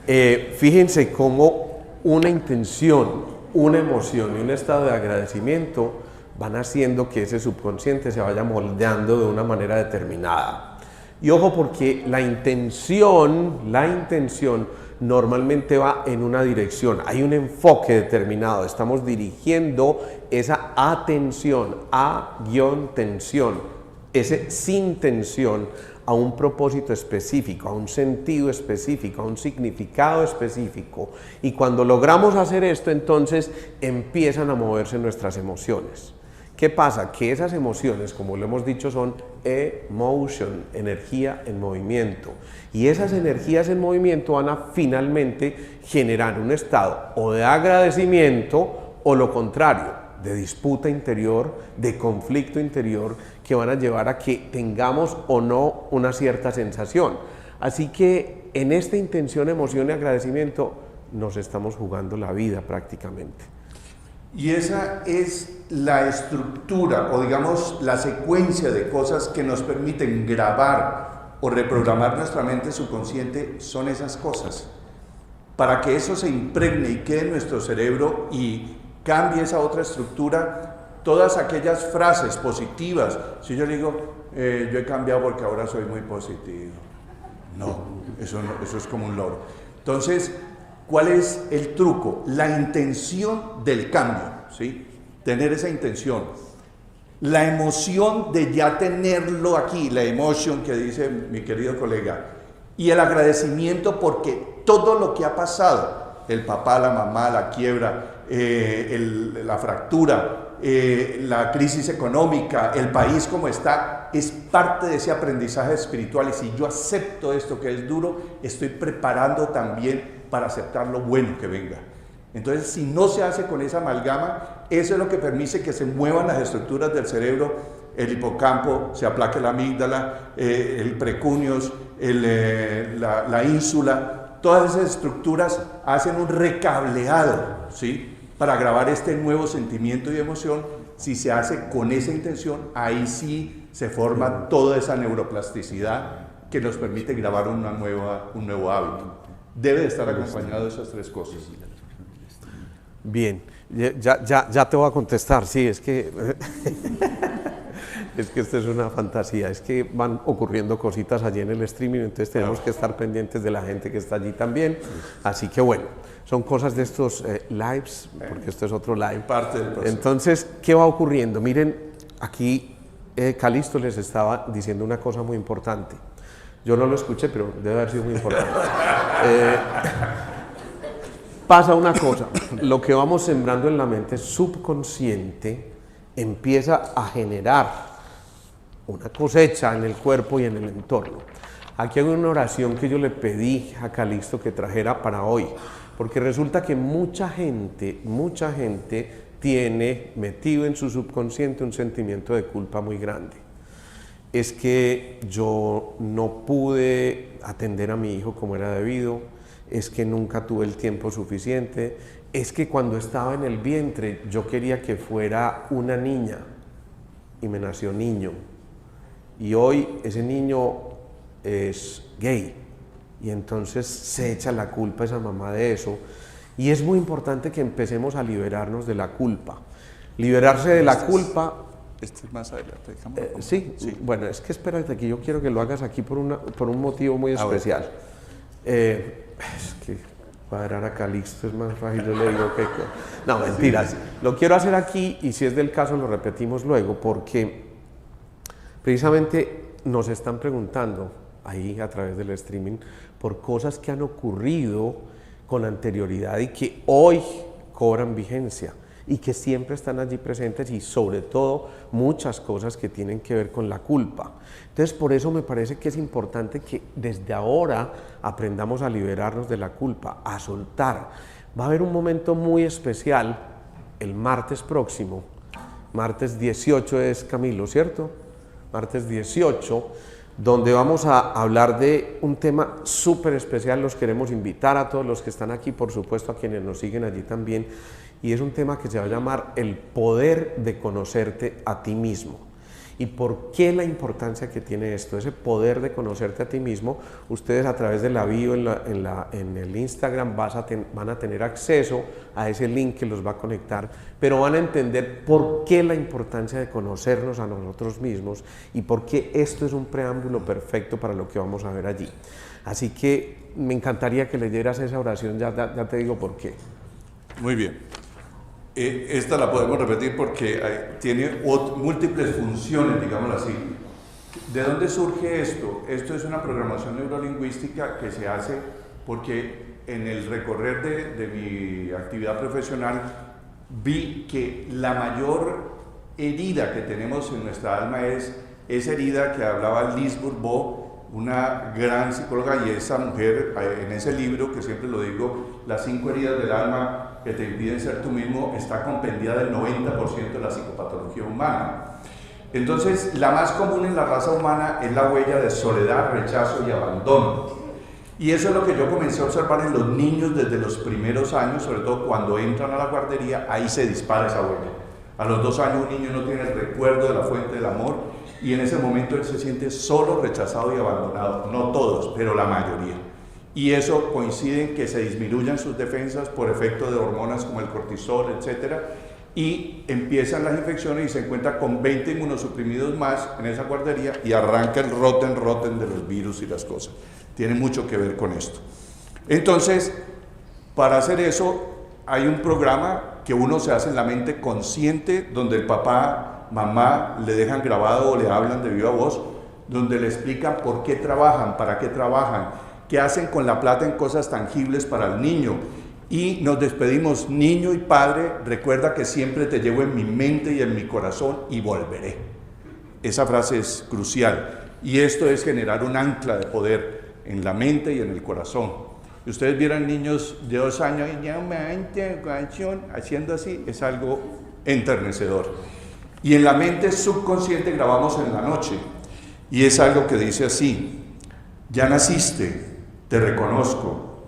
fíjense cómo una intención, una emoción y un estado de agradecimiento van haciendo que ese subconsciente se vaya moldeando de una manera determinada. Y ojo, porque la intención normalmente va en una dirección, hay un enfoque determinado, estamos dirigiendo esa atención, a-tensión, ese sin tensión, a un propósito específico, a un sentido específico, a un significado específico. Y cuando logramos hacer esto, entonces empiezan a moverse nuestras emociones. ¿Qué pasa? Que esas emociones, como lo hemos dicho, son emotion, energía en movimiento. Y esas energías en movimiento van a finalmente generar un estado o de agradecimiento o lo contrario, de disputa interior, de conflicto interior, que van a llevar a que tengamos o no una cierta sensación. Así que en esta intención, emoción y agradecimiento nos estamos jugando la vida prácticamente. Y esa es la estructura o digamos la secuencia de cosas que nos permiten grabar o reprogramar nuestra mente subconsciente, son esas cosas. Para que eso se impregne y quede en nuestro cerebro y cambie esa otra estructura, todas aquellas frases positivas. Si yo digo, yo he cambiado porque ahora soy muy positivo. No, eso es como un loro. Entonces, ¿cuál es el truco? La intención del cambio, ¿sí? Tener esa intención. La emoción de ya tenerlo aquí, la emotion que dice mi querido colega. Y el agradecimiento porque todo lo que ha pasado, el papá, la mamá, la quiebra, la fractura, la crisis económica, el país como está, es parte de ese aprendizaje espiritual. Y si yo acepto esto que es duro, estoy preparando también para aceptar lo bueno que venga. Entonces, si no se hace con esa amalgama, eso es lo que permite que se muevan las estructuras del cerebro, el hipocampo, se aplaque la amígdala, el precuneus, la ínsula. Todas esas estructuras hacen un recableado, ¿sí?, para grabar este nuevo sentimiento y emoción. Si se hace con esa intención, ahí sí se forma toda esa neuroplasticidad que nos permite grabar un nuevo hábito. Debe de estar acompañado de esas tres cosas. Bien, ya te voy a contestar. Sí, es que es que esto es una fantasía, es que van ocurriendo cositas allí en el streaming, entonces tenemos que estar pendientes de la gente que está allí también. Así que bueno, son cosas de estos lives, porque esto es otro live. Parte del proceso. Entonces, ¿qué va ocurriendo? Miren, aquí Calixto les estaba diciendo una cosa muy importante. Yo no lo escuché, pero debe haber sido muy importante. Pasa una cosa, lo que vamos sembrando en la mente subconsciente empieza a generar una cosecha en el cuerpo y en el entorno. Aquí hay una oración que yo le pedí a Calixto que trajera para hoy, porque resulta que mucha gente tiene metido en su subconsciente un sentimiento de culpa muy grande. Es que yo no pude atender a mi hijo como era debido, es que nunca tuve el tiempo suficiente, es que cuando estaba en el vientre yo quería que fuera una niña y me nació niño. Y hoy ese niño es gay y entonces se echa la culpa a esa mamá de eso. Y es muy importante que empecemos a liberarnos de la culpa. Liberarse de la culpa... Este es más adelante. Sí, bueno, es que espérate, que yo quiero que lo hagas aquí por un motivo muy especial. Es que cuadrar a Calixto es más fácil, yo le digo que... No, mentiras. Lo quiero hacer aquí y si es del caso lo repetimos luego, porque precisamente nos están preguntando ahí a través del streaming por cosas que han ocurrido con anterioridad y que hoy cobran vigencia y que siempre están allí presentes, y sobre todo muchas cosas que tienen que ver con la culpa. Entonces, por eso me parece que es importante que desde ahora aprendamos a liberarnos de la culpa, a soltar. Va a haber un momento muy especial el martes próximo, martes 18 es Camilo, ¿cierto? Martes 18, donde vamos a hablar de un tema súper especial. Los queremos invitar a todos los que están aquí, por supuesto a quienes nos siguen allí también, y es un tema que se va a llamar el poder de conocerte a ti mismo. ¿Y por qué la importancia que tiene esto? Ese poder de conocerte a ti mismo, ustedes a través de la bio en el Instagram van a tener acceso a ese link que los va a conectar, pero van a entender por qué la importancia de conocernos a nosotros mismos y por qué esto es un preámbulo perfecto para lo que vamos a ver allí. Así que me encantaría que leyeras esa oración, ya te digo por qué. Muy bien. Esta la podemos repetir porque tiene múltiples funciones, digámoslo así. ¿De dónde surge esto? Esto es una programación neurolingüística que se hace porque en el recorrer de mi actividad profesional vi que la mayor herida que tenemos en nuestra alma es esa herida que hablaba Liz Bourbeau, una gran psicóloga, y esa mujer en ese libro, que siempre lo digo, Las 5 heridas del alma que te impiden ser tú mismo, está compendiada del 90% de la psicopatología humana. Entonces, la más común en la raza humana es la huella de soledad, rechazo y abandono. Y eso es lo que yo comencé a observar en los niños desde los primeros años, sobre todo cuando entran a la guardería, ahí se dispara esa huella. A los 2 años un niño no tiene el recuerdo de la fuente del amor y en ese momento él se siente solo, rechazado y abandonado. No todos, pero la mayoría. Y eso coincide en que se disminuyan sus defensas por efecto de hormonas como el cortisol, etc. Y empiezan las infecciones y se encuentra con 20 inmunosuprimidos más en esa guardería y arranca el roten de los virus y las cosas. Tiene mucho que ver con esto. Entonces, para hacer eso hay un programa que uno se hace en la mente consciente, donde el papá, mamá le dejan grabado o le hablan de viva voz, donde le explican por qué trabajan, para qué trabajan, qué hacen con la plata en cosas tangibles para el niño. Y nos despedimos, niño y padre, recuerda que siempre te llevo en mi mente y en mi corazón y volveré. Esa frase es crucial. Y esto es generar un ancla de poder en la mente y en el corazón. Si ustedes vieran niños de 2 años haciendo así, es algo enternecedor. Y en la mente subconsciente grabamos en la noche. Y es algo que dice así: ya naciste, te reconozco,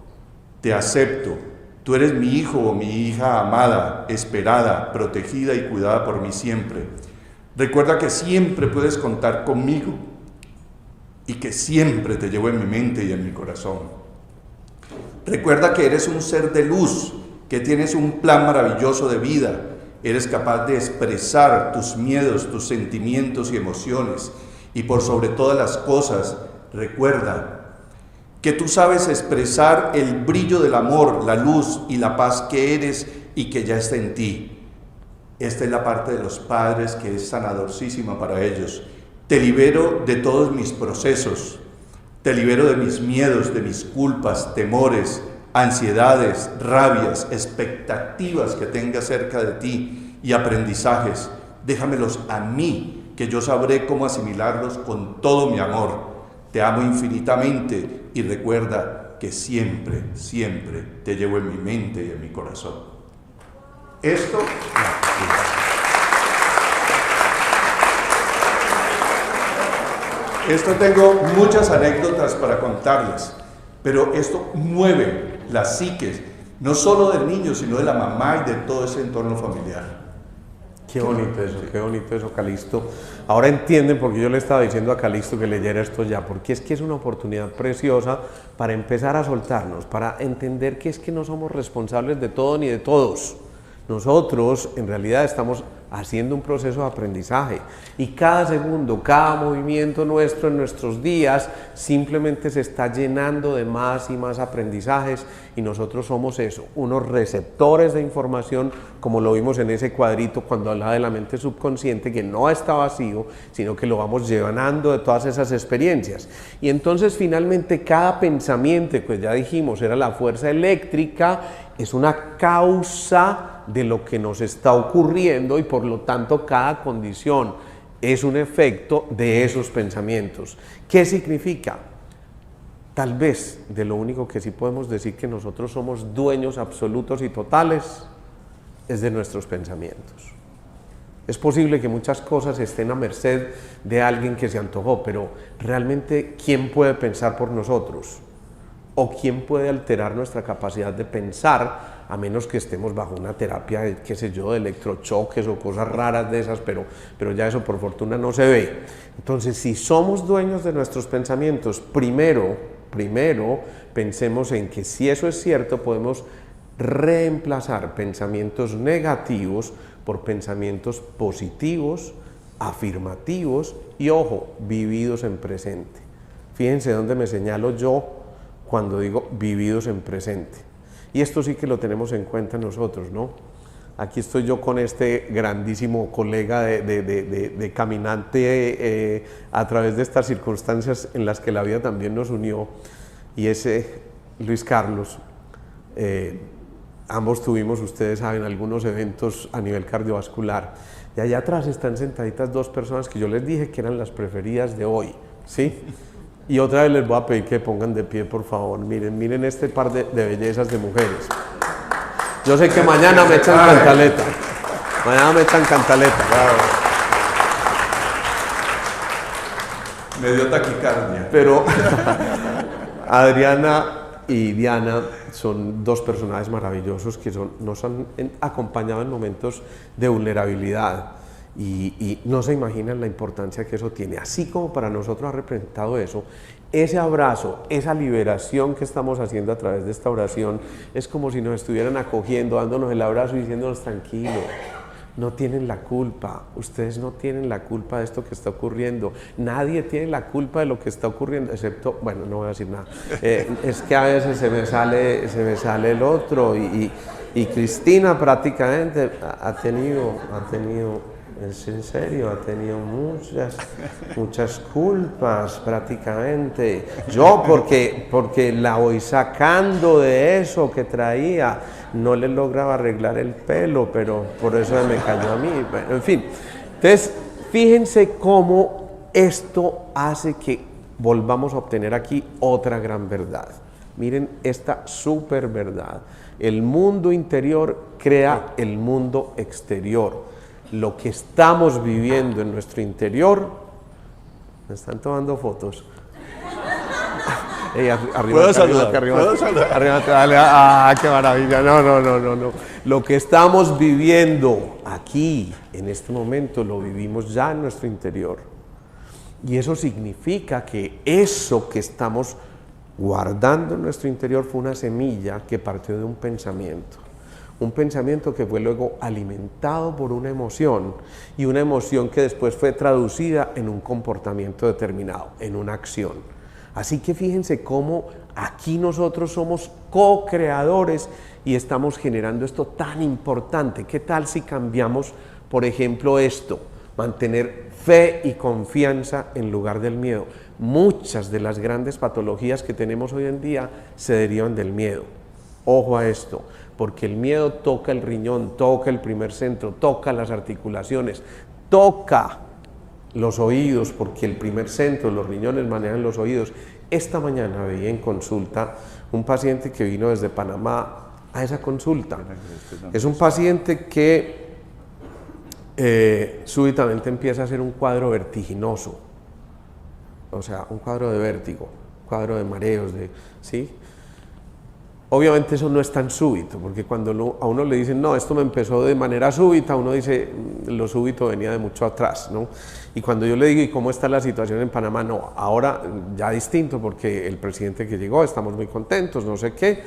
te acepto, tú eres mi hijo o mi hija amada, esperada, protegida y cuidada por mí siempre. Recuerda que siempre puedes contar conmigo y que siempre te llevo en mi mente y en mi corazón. Recuerda que eres un ser de luz, que tienes un plan maravilloso de vida, eres capaz de expresar tus miedos, tus sentimientos y emociones, y por sobre todas las cosas, recuerda que tú sabes expresar el brillo del amor, la luz y la paz que eres y que ya está en ti. Esta es la parte de los padres que es sanadorcísima para ellos. Te libero de todos mis procesos, te libero de mis miedos, de mis culpas, temores, ansiedades, rabias, expectativas que tenga acerca de ti y aprendizajes. Déjamelos a mí, que yo sabré cómo asimilarlos con todo mi amor. Te amo infinitamente y recuerda que siempre, siempre te llevo en mi mente y en mi corazón. Esto tengo muchas anécdotas para contarles, pero esto mueve la psique, no solo del niño, sino de la mamá y de todo ese entorno familiar. Qué bonito eso, Calixto. Ahora entienden por qué yo le estaba diciendo a Calixto que leyera esto ya, porque es que es una oportunidad preciosa para empezar a soltarnos, para entender que es que no somos responsables de todo ni de todos. Nosotros en realidad estamos haciendo un proceso de aprendizaje. Y cada segundo, cada movimiento nuestro en nuestros días simplemente se está llenando de más y más aprendizajes, y nosotros somos eso, unos receptores de información, como lo vimos en ese cuadrito cuando hablaba de la mente subconsciente, que no está vacío, sino que lo vamos llenando de todas esas experiencias. Y entonces finalmente cada pensamiento, pues ya dijimos, era la fuerza eléctrica, es una causa de lo que nos está ocurriendo, y por lo tanto cada condición es un efecto de esos pensamientos. ¿Qué significa? Tal vez de lo único que sí podemos decir que nosotros somos dueños absolutos y totales es de nuestros pensamientos. Es posible que muchas cosas estén a merced de alguien que se antojó, pero realmente ¿quién puede pensar por nosotros? ¿O quién puede alterar nuestra capacidad de pensar, a menos que estemos bajo una terapia, qué sé yo, de electrochoques o cosas raras de esas, pero ya eso por fortuna no se ve? Entonces, si somos dueños de nuestros pensamientos, primero pensemos en que si eso es cierto, podemos reemplazar pensamientos negativos por pensamientos positivos, afirmativos y, ojo, vividos en presente. Fíjense dónde me señalo yo cuando digo vividos en presente. Y esto sí que lo tenemos en cuenta nosotros, ¿no? Aquí estoy yo con este grandísimo colega de caminante a través de estas circunstancias en las que la vida también nos unió, y ese Luis Carlos. Ambos tuvimos, ustedes saben, algunos eventos a nivel cardiovascular, y allá atrás están sentaditas dos personas que yo les dije que eran las preferidas de hoy, ¿sí? Y otra vez les voy a pedir que pongan de pie, por favor. Miren este par de bellezas de mujeres. Yo sé que mañana me echan cantaleta. Mañana me echan cantaleta. Me dio taquicardia. Pero Adriana y Diana son dos personajes maravillosos que nos han acompañado en momentos de vulnerabilidad. Y no se imaginan la importancia que eso tiene. Así como para nosotros ha representado eso, ese abrazo, esa liberación que estamos haciendo a través de esta oración, es como si nos estuvieran acogiendo, dándonos el abrazo y diciéndonos: tranquilo, no tienen la culpa, ustedes no tienen la culpa de esto que está ocurriendo, nadie tiene la culpa de lo que está ocurriendo, excepto, bueno, no voy a decir nada, es que a veces se me sale el otro, y Cristina prácticamente ha tenido, es en serio, ha tenido muchas culpas prácticamente. Yo porque la voy sacando de eso que traía, no le lograba arreglar el pelo, pero por eso me cayó a mí. Bueno, en fin, entonces fíjense cómo esto hace que volvamos a obtener aquí otra gran verdad. Miren esta súper verdad. El mundo interior crea el mundo exterior. Lo que estamos viviendo en nuestro interior, me están tomando fotos. ¿Puedo saludar? Arriba, dale, qué maravilla. No. Lo que estamos viviendo aquí, en este momento, lo vivimos ya en nuestro interior. Y eso significa que eso que estamos guardando en nuestro interior fue una semilla que partió de un pensamiento. Un pensamiento que fue luego alimentado por una emoción, y una emoción que después fue traducida en un comportamiento determinado, en una acción. Así que fíjense cómo aquí nosotros somos co-creadores y estamos generando esto tan importante. ¿Qué tal si cambiamos, por ejemplo, esto? Mantener fe y confianza en lugar del miedo. Muchas de las grandes patologías que tenemos hoy en día se derivan del miedo. Ojo a esto, porque el miedo toca el riñón, toca el primer centro, toca las articulaciones, toca los oídos, porque el primer centro, los riñones manejan los oídos. Esta mañana veía en consulta un paciente que vino desde Panamá a esa consulta. Es un paciente que súbitamente empieza a hacer un cuadro vertiginoso, o sea, un cuadro de vértigo, un cuadro de mareos, ¿sí? Obviamente eso no es tan súbito, porque cuando a uno le dicen, no, esto me empezó de manera súbita, uno dice, lo súbito venía de mucho atrás, ¿no? Y cuando yo le digo, ¿y cómo está la situación en Panamá? No, ahora ya distinto, porque el presidente que llegó, estamos muy contentos, no sé qué.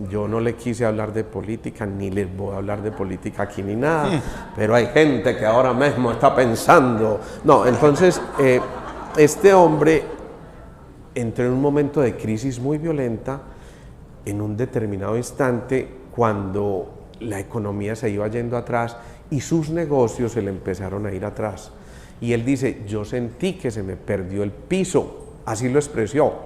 Yo no le quise hablar de política, ni les voy a hablar de política aquí ni nada, pero hay gente que ahora mismo está pensando. No, entonces, este hombre entró en un momento de crisis muy violenta, en un determinado instante, cuando la economía se iba yendo atrás y sus negocios se le empezaron a ir atrás. Y él dice, yo sentí que se me perdió el piso, así lo expresó.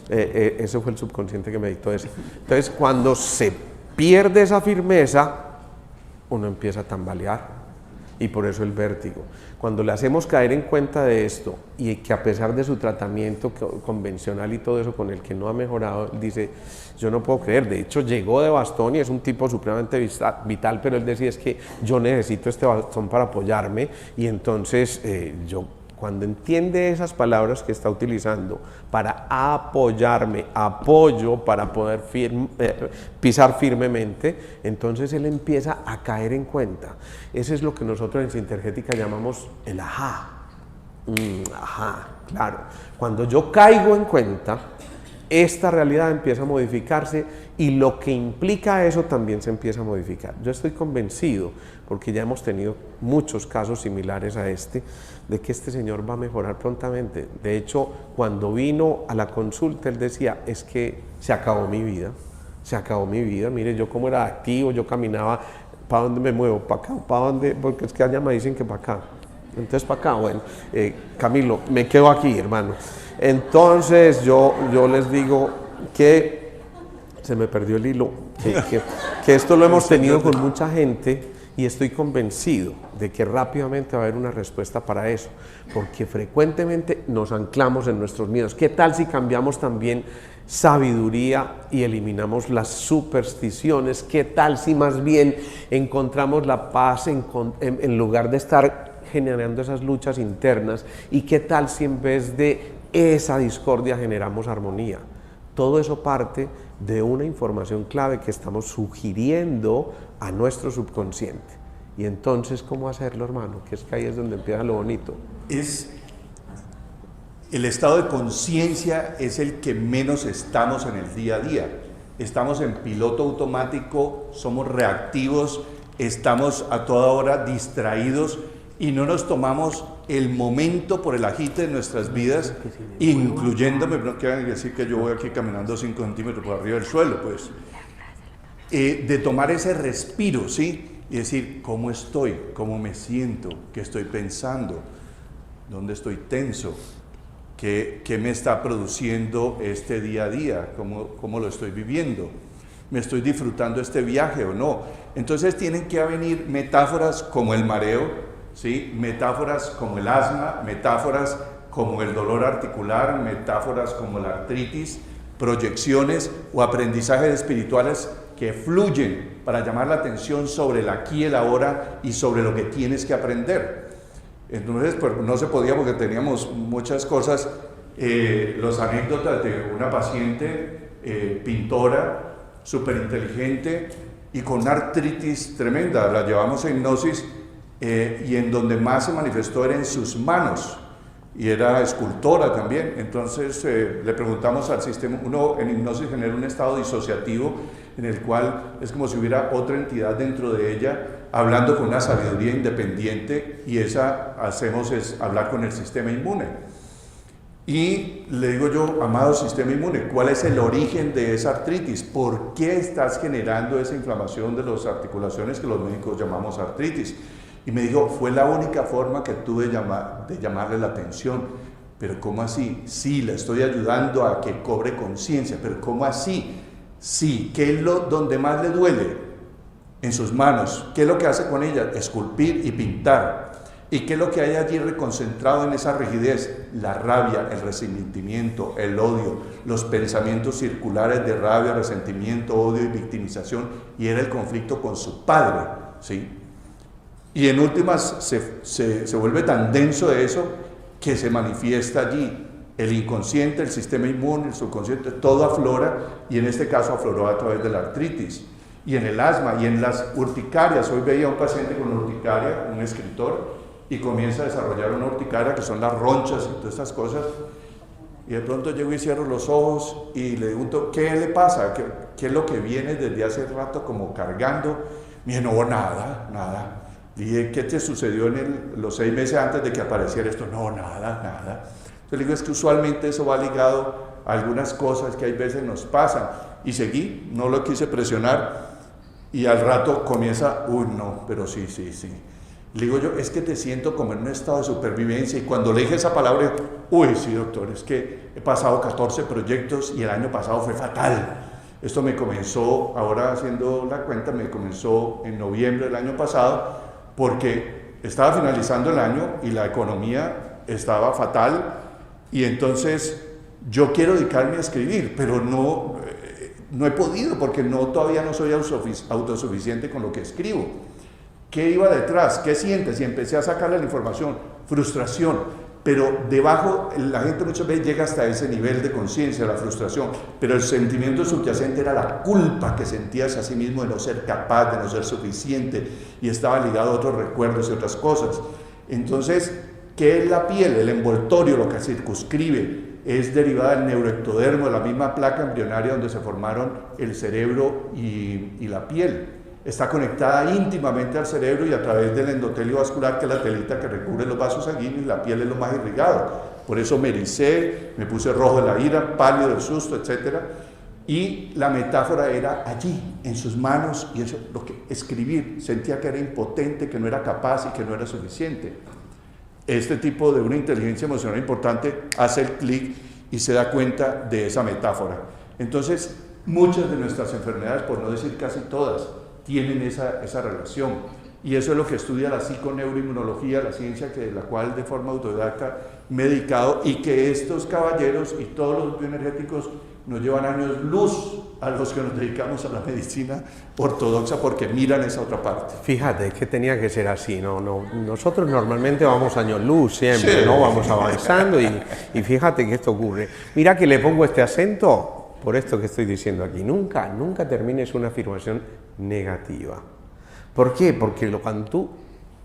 Ese fue el subconsciente que me dictó eso. Entonces, cuando se pierde esa firmeza, uno empieza a tambalear. Y por eso el vértigo. Cuando le hacemos caer en cuenta de esto y que a pesar de su tratamiento convencional y todo eso con el que no ha mejorado, él dice, yo no puedo creer, de hecho llegó de bastón y es un tipo supremamente vital, pero él decía es que yo necesito este bastón para apoyarme y entonces cuando entiende esas palabras que está utilizando para apoyarme, apoyo para poder pisar firmemente, entonces él empieza a caer en cuenta. Eso es lo que nosotros en Sintergética llamamos el ajá. Ajá, claro. Cuando yo caigo en cuenta, esta realidad empieza a modificarse y lo que implica eso también se empieza a modificar. Yo estoy convencido, porque ya hemos tenido muchos casos similares a este, de que este señor va a mejorar prontamente. De hecho, cuando vino a la consulta, él decía, es que se acabó mi vida, mire, yo como era activo, yo caminaba, ¿para dónde me muevo? ¿Para acá? ¿Para dónde? Porque es que allá me dicen que para acá. Entonces, para acá, bueno, Camilo, me quedo aquí, hermano. Entonces, yo les digo que se me perdió el hilo, que esto lo hemos tenido con mucha gente y estoy convencido de que rápidamente va a haber una respuesta para eso, porque frecuentemente nos anclamos en nuestros miedos. ¿Qué tal si cambiamos también sabiduría y eliminamos las supersticiones? ¿Qué tal si más bien encontramos la paz en lugar de estar generando esas luchas internas? ¿Y qué tal si en vez de esa discordia generamos armonía? Todo eso parte de una información clave que estamos sugiriendo a nuestro subconsciente. Y entonces, ¿cómo hacerlo, hermano? Que es que ahí es donde empieza lo bonito. El estado de conciencia es el que menos estamos en el día a día. Estamos en piloto automático, somos reactivos, estamos a toda hora distraídos y no nos tomamos el momento por el agite de nuestras vidas, incluyéndome, no quiero decir que yo voy aquí caminando 5 centímetros por arriba del suelo, pues, de tomar ese respiro, ¿sí? Y decir, ¿cómo estoy? ¿Cómo me siento? ¿Qué estoy pensando? ¿Dónde estoy tenso? ¿Qué me está produciendo este día a día? ¿Cómo lo estoy viviendo? ¿Me estoy disfrutando este viaje o no? Entonces tienen que venir metáforas como el mareo, ¿sí? Metáforas como el asma, metáforas como el dolor articular, metáforas como la artritis, proyecciones o aprendizajes espirituales que fluyen para llamar la atención sobre el aquí y el ahora y sobre lo que tienes que aprender. Entonces, pues no se podía porque teníamos muchas cosas, las anécdotas de una paciente pintora, súper inteligente y con una artritis tremenda, la llevamos a hipnosis y en donde más se manifestó era en sus manos y era escultora también. Entonces le preguntamos al sistema, uno en hipnosis genera un estado disociativo en el cual es como si hubiera otra entidad dentro de ella hablando con una sabiduría independiente y esa hacemos es hablar con el sistema inmune. Y le digo yo, amado sistema inmune, ¿cuál es el origen de esa artritis? ¿Por qué estás generando esa inflamación de las articulaciones que los médicos llamamos artritis? Y me dijo, fue la única forma que tuve de llamarle la atención. ¿Pero cómo así? Sí, le estoy ayudando a que cobre conciencia, pero ¿cómo así? Sí, ¿qué es donde más le duele? En sus manos. ¿Qué es lo que hace con ella? Esculpir y pintar. ¿Y qué es lo que hay allí reconcentrado en esa rigidez? La rabia, el resentimiento, el odio, los pensamientos circulares de rabia, resentimiento, odio y victimización. Y era el conflicto con su padre, ¿sí? Y en últimas se vuelve tan denso de eso que se manifiesta allí El inconsciente, el sistema inmune, el subconsciente, todo aflora, y en este caso afloró a través de la artritis, y en el asma, y en las urticarias. Hoy veía a un paciente con urticaria, un escritor, y comienza a desarrollar una urticaria, que son las ronchas y todas estas cosas, y de pronto llego y cierro los ojos y le pregunto, ¿qué le pasa? ¿Qué es lo que viene desde hace rato como cargando? Me dice, no, nada. Dije, ¿qué te sucedió en los 6 meses antes de que apareciera esto? No, nada. Entonces le digo, es que usualmente eso va ligado a algunas cosas que hay veces nos pasan. Y seguí, no lo quise presionar, y al rato comienza, uy, no, pero sí. Le digo yo, es que te siento como en un estado de supervivencia, y cuando le dije esa palabra, uy, sí, doctor, es que he pasado 14 proyectos y el año pasado fue fatal. Esto me comenzó, ahora haciendo la cuenta, me comenzó en noviembre del año pasado, porque estaba finalizando el año y la economía estaba fatal, y entonces yo quiero dedicarme a escribir, pero no he podido, porque todavía no soy autosuficiente con lo que escribo. ¿Qué iba detrás? ¿Qué sientes? Y empecé a sacarle la información, frustración, pero debajo la gente muchas veces llega hasta ese nivel de conciencia, la frustración, pero el sentimiento subyacente era la culpa que sentías a sí mismo de no ser capaz, de no ser suficiente, y estaba ligado a otros recuerdos y otras cosas. Entonces, ¿qué es la piel? El envoltorio, lo que circunscribe, es derivada del neuroectodermo, de la misma placa embrionaria donde se formaron el cerebro y la piel. Está conectada íntimamente al cerebro y a través del endotelio vascular, que es la telita que recubre los vasos sanguíneos, y la piel es lo más irrigado. Por eso me ericé, me puse rojo de la ira, pálido del susto, etc. Y la metáfora era allí, en sus manos, y eso, lo que escribir, sentía que era impotente, que no era capaz y que no era suficiente. Este tipo de una inteligencia emocional importante hace el clic y se da cuenta de esa metáfora. Entonces, muchas de nuestras enfermedades, por no decir casi todas, tienen esa relación, y eso es lo que estudia la psiconeuroinmunología, la ciencia de la cual de forma autodidacta me he dedicado, y que estos caballeros y todos los bioenergéticos nos llevan años luz a los que nos dedicamos a la medicina ortodoxa, porque miran esa otra parte. Fíjate que tenía que ser así, no, nosotros normalmente vamos años luz siempre, Sí. ¿no? Vamos avanzando, y fíjate que esto ocurre. Mira que le pongo este acento por esto que estoy diciendo aquí. Nunca termines una afirmación negativa. ¿Por qué? Porque cuando tú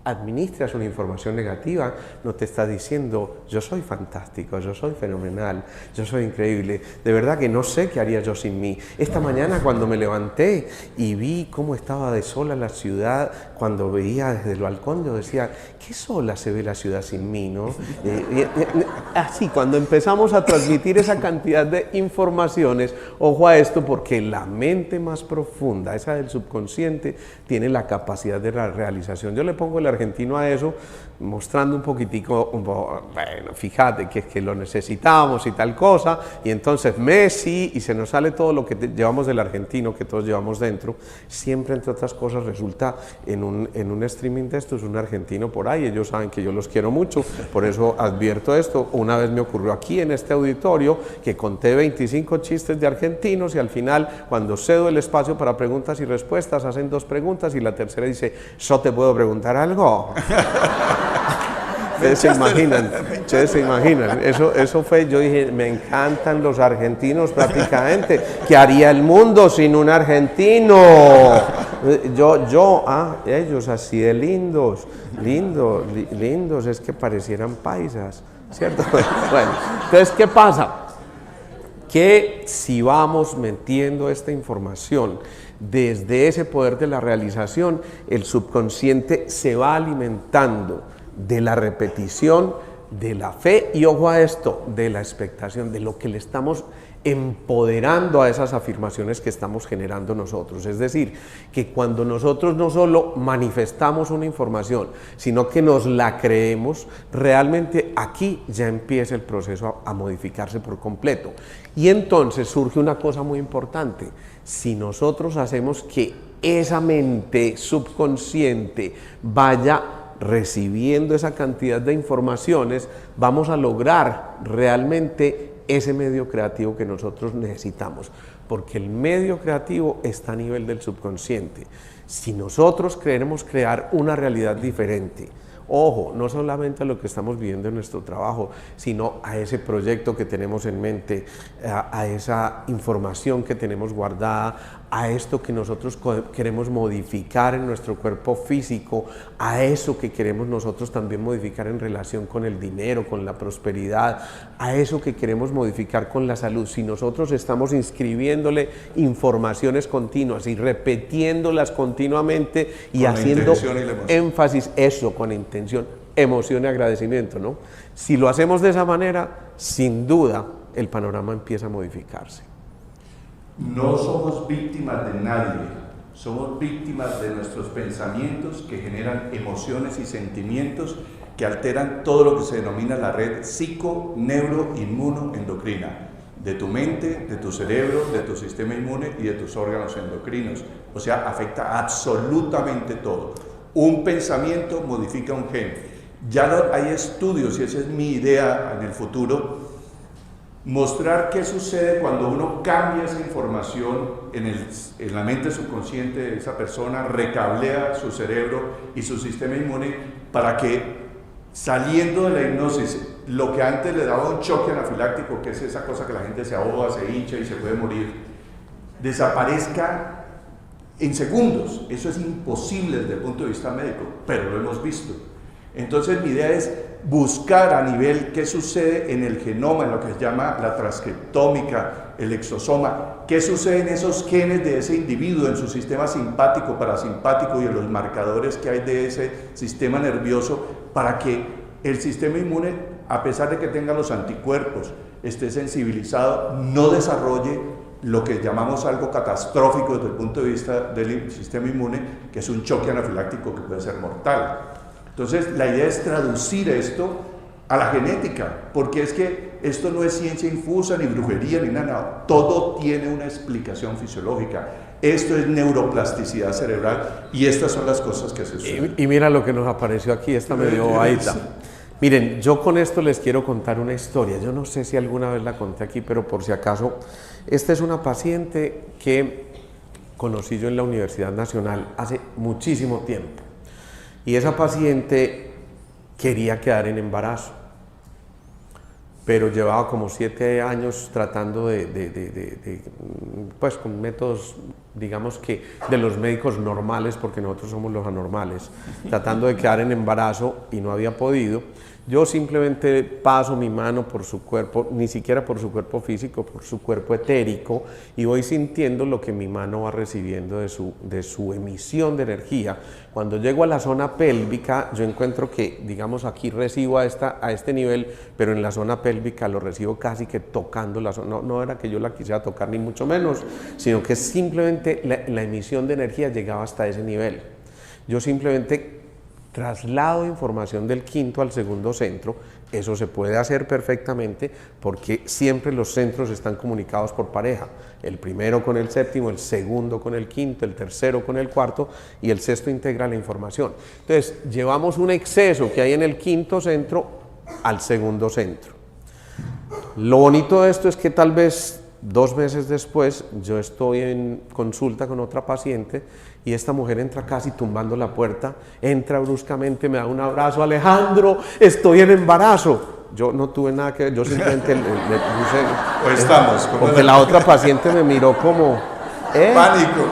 administras una información negativa, no te está diciendo, yo soy fantástico, yo soy fenomenal, yo soy increíble, de verdad que no sé qué haría yo sin mí. Esta mañana cuando me levanté y vi cómo estaba de sola la ciudad, cuando veía desde el balcón, yo decía, qué sola se ve la ciudad sin mí, ¿no? Así, cuando empezamos a transmitir esa cantidad de informaciones, ojo a esto, porque la mente más profunda, esa del subconsciente, tiene la capacidad de la realización. Yo le pongo el argentino a eso, mostrando un poquitico, bueno, fíjate que es que lo necesitamos y tal cosa, y entonces Messi, y se nos sale todo lo que llevamos del argentino, que todos llevamos dentro. Siempre, entre otras cosas, resulta en un streaming de estos, un argentino por ahí. Ellos saben que yo los quiero mucho, por eso advierto esto. Una vez me ocurrió aquí en este auditorio que conté 25 chistes de argentinos, y al final, cuando cedo el espacio para preguntas y respuestas, hacen 2 preguntas y la tercera dice, ¿yo te puedo preguntar algo? Ustedes se imaginan, eso fue, yo dije, me encantan los argentinos prácticamente, ¿qué haría el mundo sin un argentino? Ellos así de lindos, es que parecieran paisas, ¿cierto? Bueno, entonces, ¿qué pasa? Que si vamos metiendo esta información desde ese poder de la realización, el subconsciente se va alimentando de la repetición, de la fe, y ojo a esto, de la expectación, de lo que le estamos empoderando a esas afirmaciones que estamos generando nosotros. Es decir, que cuando nosotros no solo manifestamos una información, sino que nos la creemos, realmente aquí ya empieza el proceso a modificarse por completo. Y entonces surge una cosa muy importante: si nosotros hacemos que esa mente subconsciente vaya recibiendo esa cantidad de informaciones, vamos a lograr realmente ese medio creativo que nosotros necesitamos, porque el medio creativo está a nivel del subconsciente. Si nosotros queremos crear una realidad diferente, Ojo, no solamente a lo que estamos viviendo en nuestro trabajo, sino a ese proyecto que tenemos en mente, a esa información que tenemos guardada, a esto que nosotros queremos modificar en nuestro cuerpo físico, a eso que queremos nosotros también modificar en relación con el dinero, con la prosperidad, a eso que queremos modificar con la salud. Si nosotros estamos inscribiéndole informaciones continuas y repitiéndolas continuamente y Con la haciendo intención y la emoción. énfasis, eso, con intención, emoción y agradecimiento, ¿no? Si lo hacemos de esa manera, sin duda, el panorama empieza a modificarse. No somos víctimas de nadie, somos víctimas de nuestros pensamientos que generan emociones y sentimientos que alteran todo lo que se denomina la red psico-neuro-inmuno-endocrina, de tu mente, de tu cerebro, de tu sistema inmune y de tus órganos endocrinos. O sea, afecta absolutamente todo. Un pensamiento modifica un gen. Ya hay estudios, y esa es mi idea en el futuro, mostrar qué sucede cuando uno cambia esa información en la mente subconsciente de esa persona, recablea su cerebro y su sistema inmune para que, saliendo de la hipnosis, lo que antes le daba un choque anafiláctico, que es esa cosa que la gente se ahoga, se hincha y se puede morir, desaparezca en segundos. Eso es imposible desde el punto de vista médico, pero lo hemos visto. Entonces mi idea es buscar a nivel qué sucede en el genoma, en lo que se llama la transcriptómica, el exosoma, qué sucede en esos genes de ese individuo, en su sistema simpático, parasimpático y en los marcadores que hay de ese sistema nervioso, para que el sistema inmune, a pesar de que tenga los anticuerpos, esté sensibilizado, no desarrolle lo que llamamos algo catastrófico desde el punto de vista del sistema inmune, que es un choque anafiláctico que puede ser mortal. Entonces, la idea es traducir esto a la genética, porque es que esto no es ciencia infusa, ni brujería, ni nada. Todo tiene una explicación fisiológica. Esto es neuroplasticidad cerebral y estas son las cosas que se suceden. Y mira lo que nos apareció aquí, esta medio bobadita. Miren, yo con esto les quiero contar una historia. Yo no sé si alguna vez la conté aquí, pero por si acaso, esta es una paciente que conocí yo en la Universidad Nacional hace muchísimo tiempo. Y esa paciente quería quedar en embarazo, pero llevaba como 7 años tratando pues con métodos, digamos que de los médicos normales, porque nosotros somos los anormales, tratando de quedar en embarazo y no había podido. Yo simplemente paso mi mano por su cuerpo, ni siquiera por su cuerpo físico, por su cuerpo etérico, y voy sintiendo lo que mi mano va recibiendo de su emisión de energía. Cuando llego a la zona pélvica, yo encuentro que, digamos, aquí recibo a este nivel, pero en la zona pélvica lo recibo casi que tocando la zona. No era que yo la quisiera tocar, ni mucho menos, sino que simplemente la emisión de energía llegaba hasta ese nivel. Yo simplemente traslado información del quinto al segundo centro. Eso se puede hacer perfectamente porque siempre los centros están comunicados por pareja, el primero con el séptimo, el segundo con el quinto, el tercero con el cuarto y el sexto integra la información. Entonces llevamos un exceso que hay en el quinto centro al segundo centro. Lo bonito de esto es que tal vez 2 meses después yo estoy en consulta con otra paciente y esta mujer entra casi tumbando la puerta, entra bruscamente, me da un abrazo: Alejandro, estoy en embarazo. Yo no tuve nada que ver, yo simplemente le puse... O estamos. Porque la otra paciente me miró como... Pánico.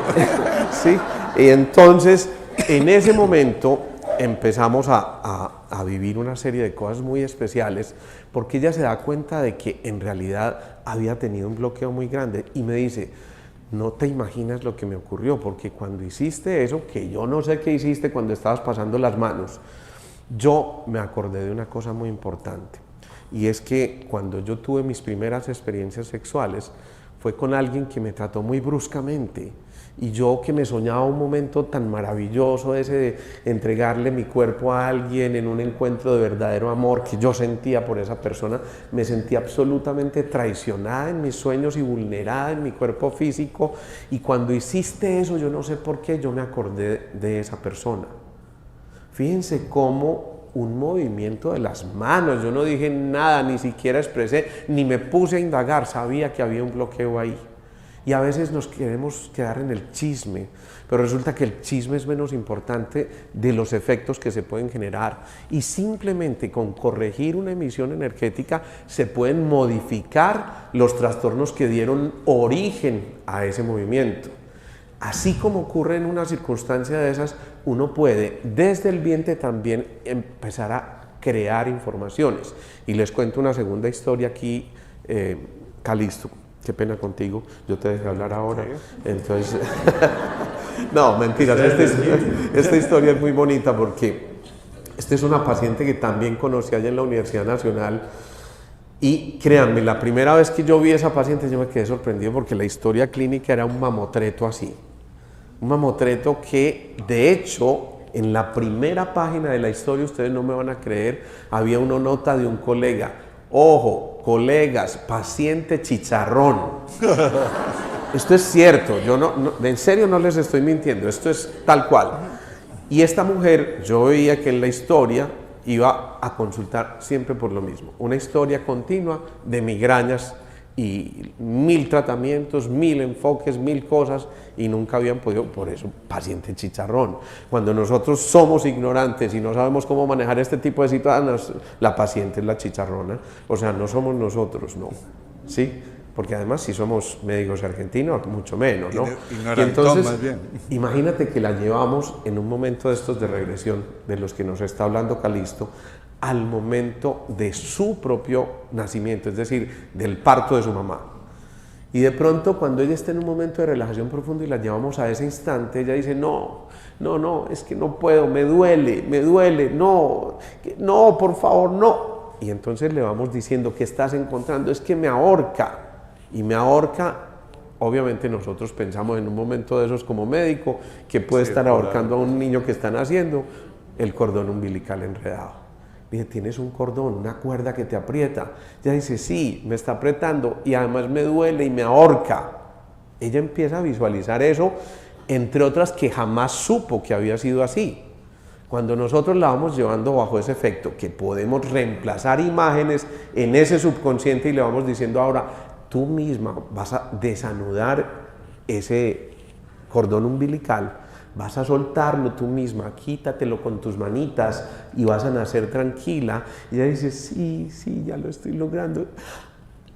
Sí, y entonces en ese momento empezamos a vivir una serie de cosas muy especiales, porque ella se da cuenta de que en realidad había tenido un bloqueo muy grande y me dice: no te imaginas lo que me ocurrió, porque cuando hiciste eso, que yo no sé qué hiciste cuando estabas pasando las manos, yo me acordé de una cosa muy importante, y es que cuando yo tuve mis primeras experiencias sexuales fue con alguien que me trató muy bruscamente, y yo, que me soñaba un momento tan maravilloso ese de entregarle mi cuerpo a alguien en un encuentro de verdadero amor que yo sentía por esa persona, me sentía absolutamente traicionada en mis sueños y vulnerada en mi cuerpo físico. Y cuando hiciste eso, yo no sé por qué, yo me acordé de esa persona. Fíjense cómo un movimiento de las manos, yo no dije nada, ni siquiera expresé, ni me puse a indagar, sabía que había un bloqueo ahí. Y a veces nos queremos quedar en el chisme, pero resulta que el chisme es menos importante de los efectos que se pueden generar. Y simplemente con corregir una emisión energética se pueden modificar los trastornos que dieron origen a ese movimiento. Así como ocurre en una circunstancia de esas, uno puede desde el vientre también empezar a crear informaciones. Y les cuento una segunda historia aquí, Calixto. Qué pena contigo, yo te dejé hablar ahora. Entonces, no, mentiras, esta historia es muy bonita porque esta es una paciente que también conocí allá en la Universidad Nacional. Y créanme, la primera vez que yo vi a esa paciente yo me quedé sorprendido porque la historia clínica era un mamotreto así. Un mamotreto que, de hecho, en la primera página de la historia, ustedes no me van a creer, había una nota de un colega. Ojo, colegas, paciente chicharrón. Esto es cierto, en serio no les estoy mintiendo, esto es tal cual. Y esta mujer, yo veía que en la historia iba a consultar siempre por lo mismo. Una historia continua de migrañas y 1000 tratamientos, 1000 enfoques, 1000 cosas y nunca habían podido, por eso, paciente chicharrón. Cuando nosotros somos ignorantes y no sabemos cómo manejar este tipo de situaciones, la paciente es la chicharrona, o sea, no somos nosotros, no, ¿sí? Porque además si somos médicos argentinos, mucho menos, ¿no? Y entonces, más bien. imagínate que la llevamos en un momento de estos de regresión, de los que nos está hablando Calixto, al momento de su propio nacimiento, es decir, del parto de su mamá. Y de pronto, cuando ella está en un momento de relajación profunda y la llevamos a ese instante, ella dice, no, es que no puedo, me duele, no, por favor, no. Y entonces le vamos diciendo, ¿qué estás encontrando? Es que me ahorca. Y me ahorca, obviamente nosotros pensamos en un momento de esos como médico, que puede estar ahorcando a un niño que está naciendo, el cordón umbilical enredado. Dije, tienes un cordón, una cuerda que te aprieta. Ella dice, sí, me está apretando y además me duele y me ahorca. Ella empieza a visualizar eso, entre otras que jamás supo que había sido así. Cuando nosotros la vamos llevando bajo ese efecto, que podemos reemplazar imágenes en ese subconsciente y le vamos diciendo ahora, tú misma vas a desanudar ese cordón umbilical, vas a soltarlo tú misma, quítatelo con tus manitas y vas a nacer tranquila. Y ella dice, sí, ya lo estoy logrando.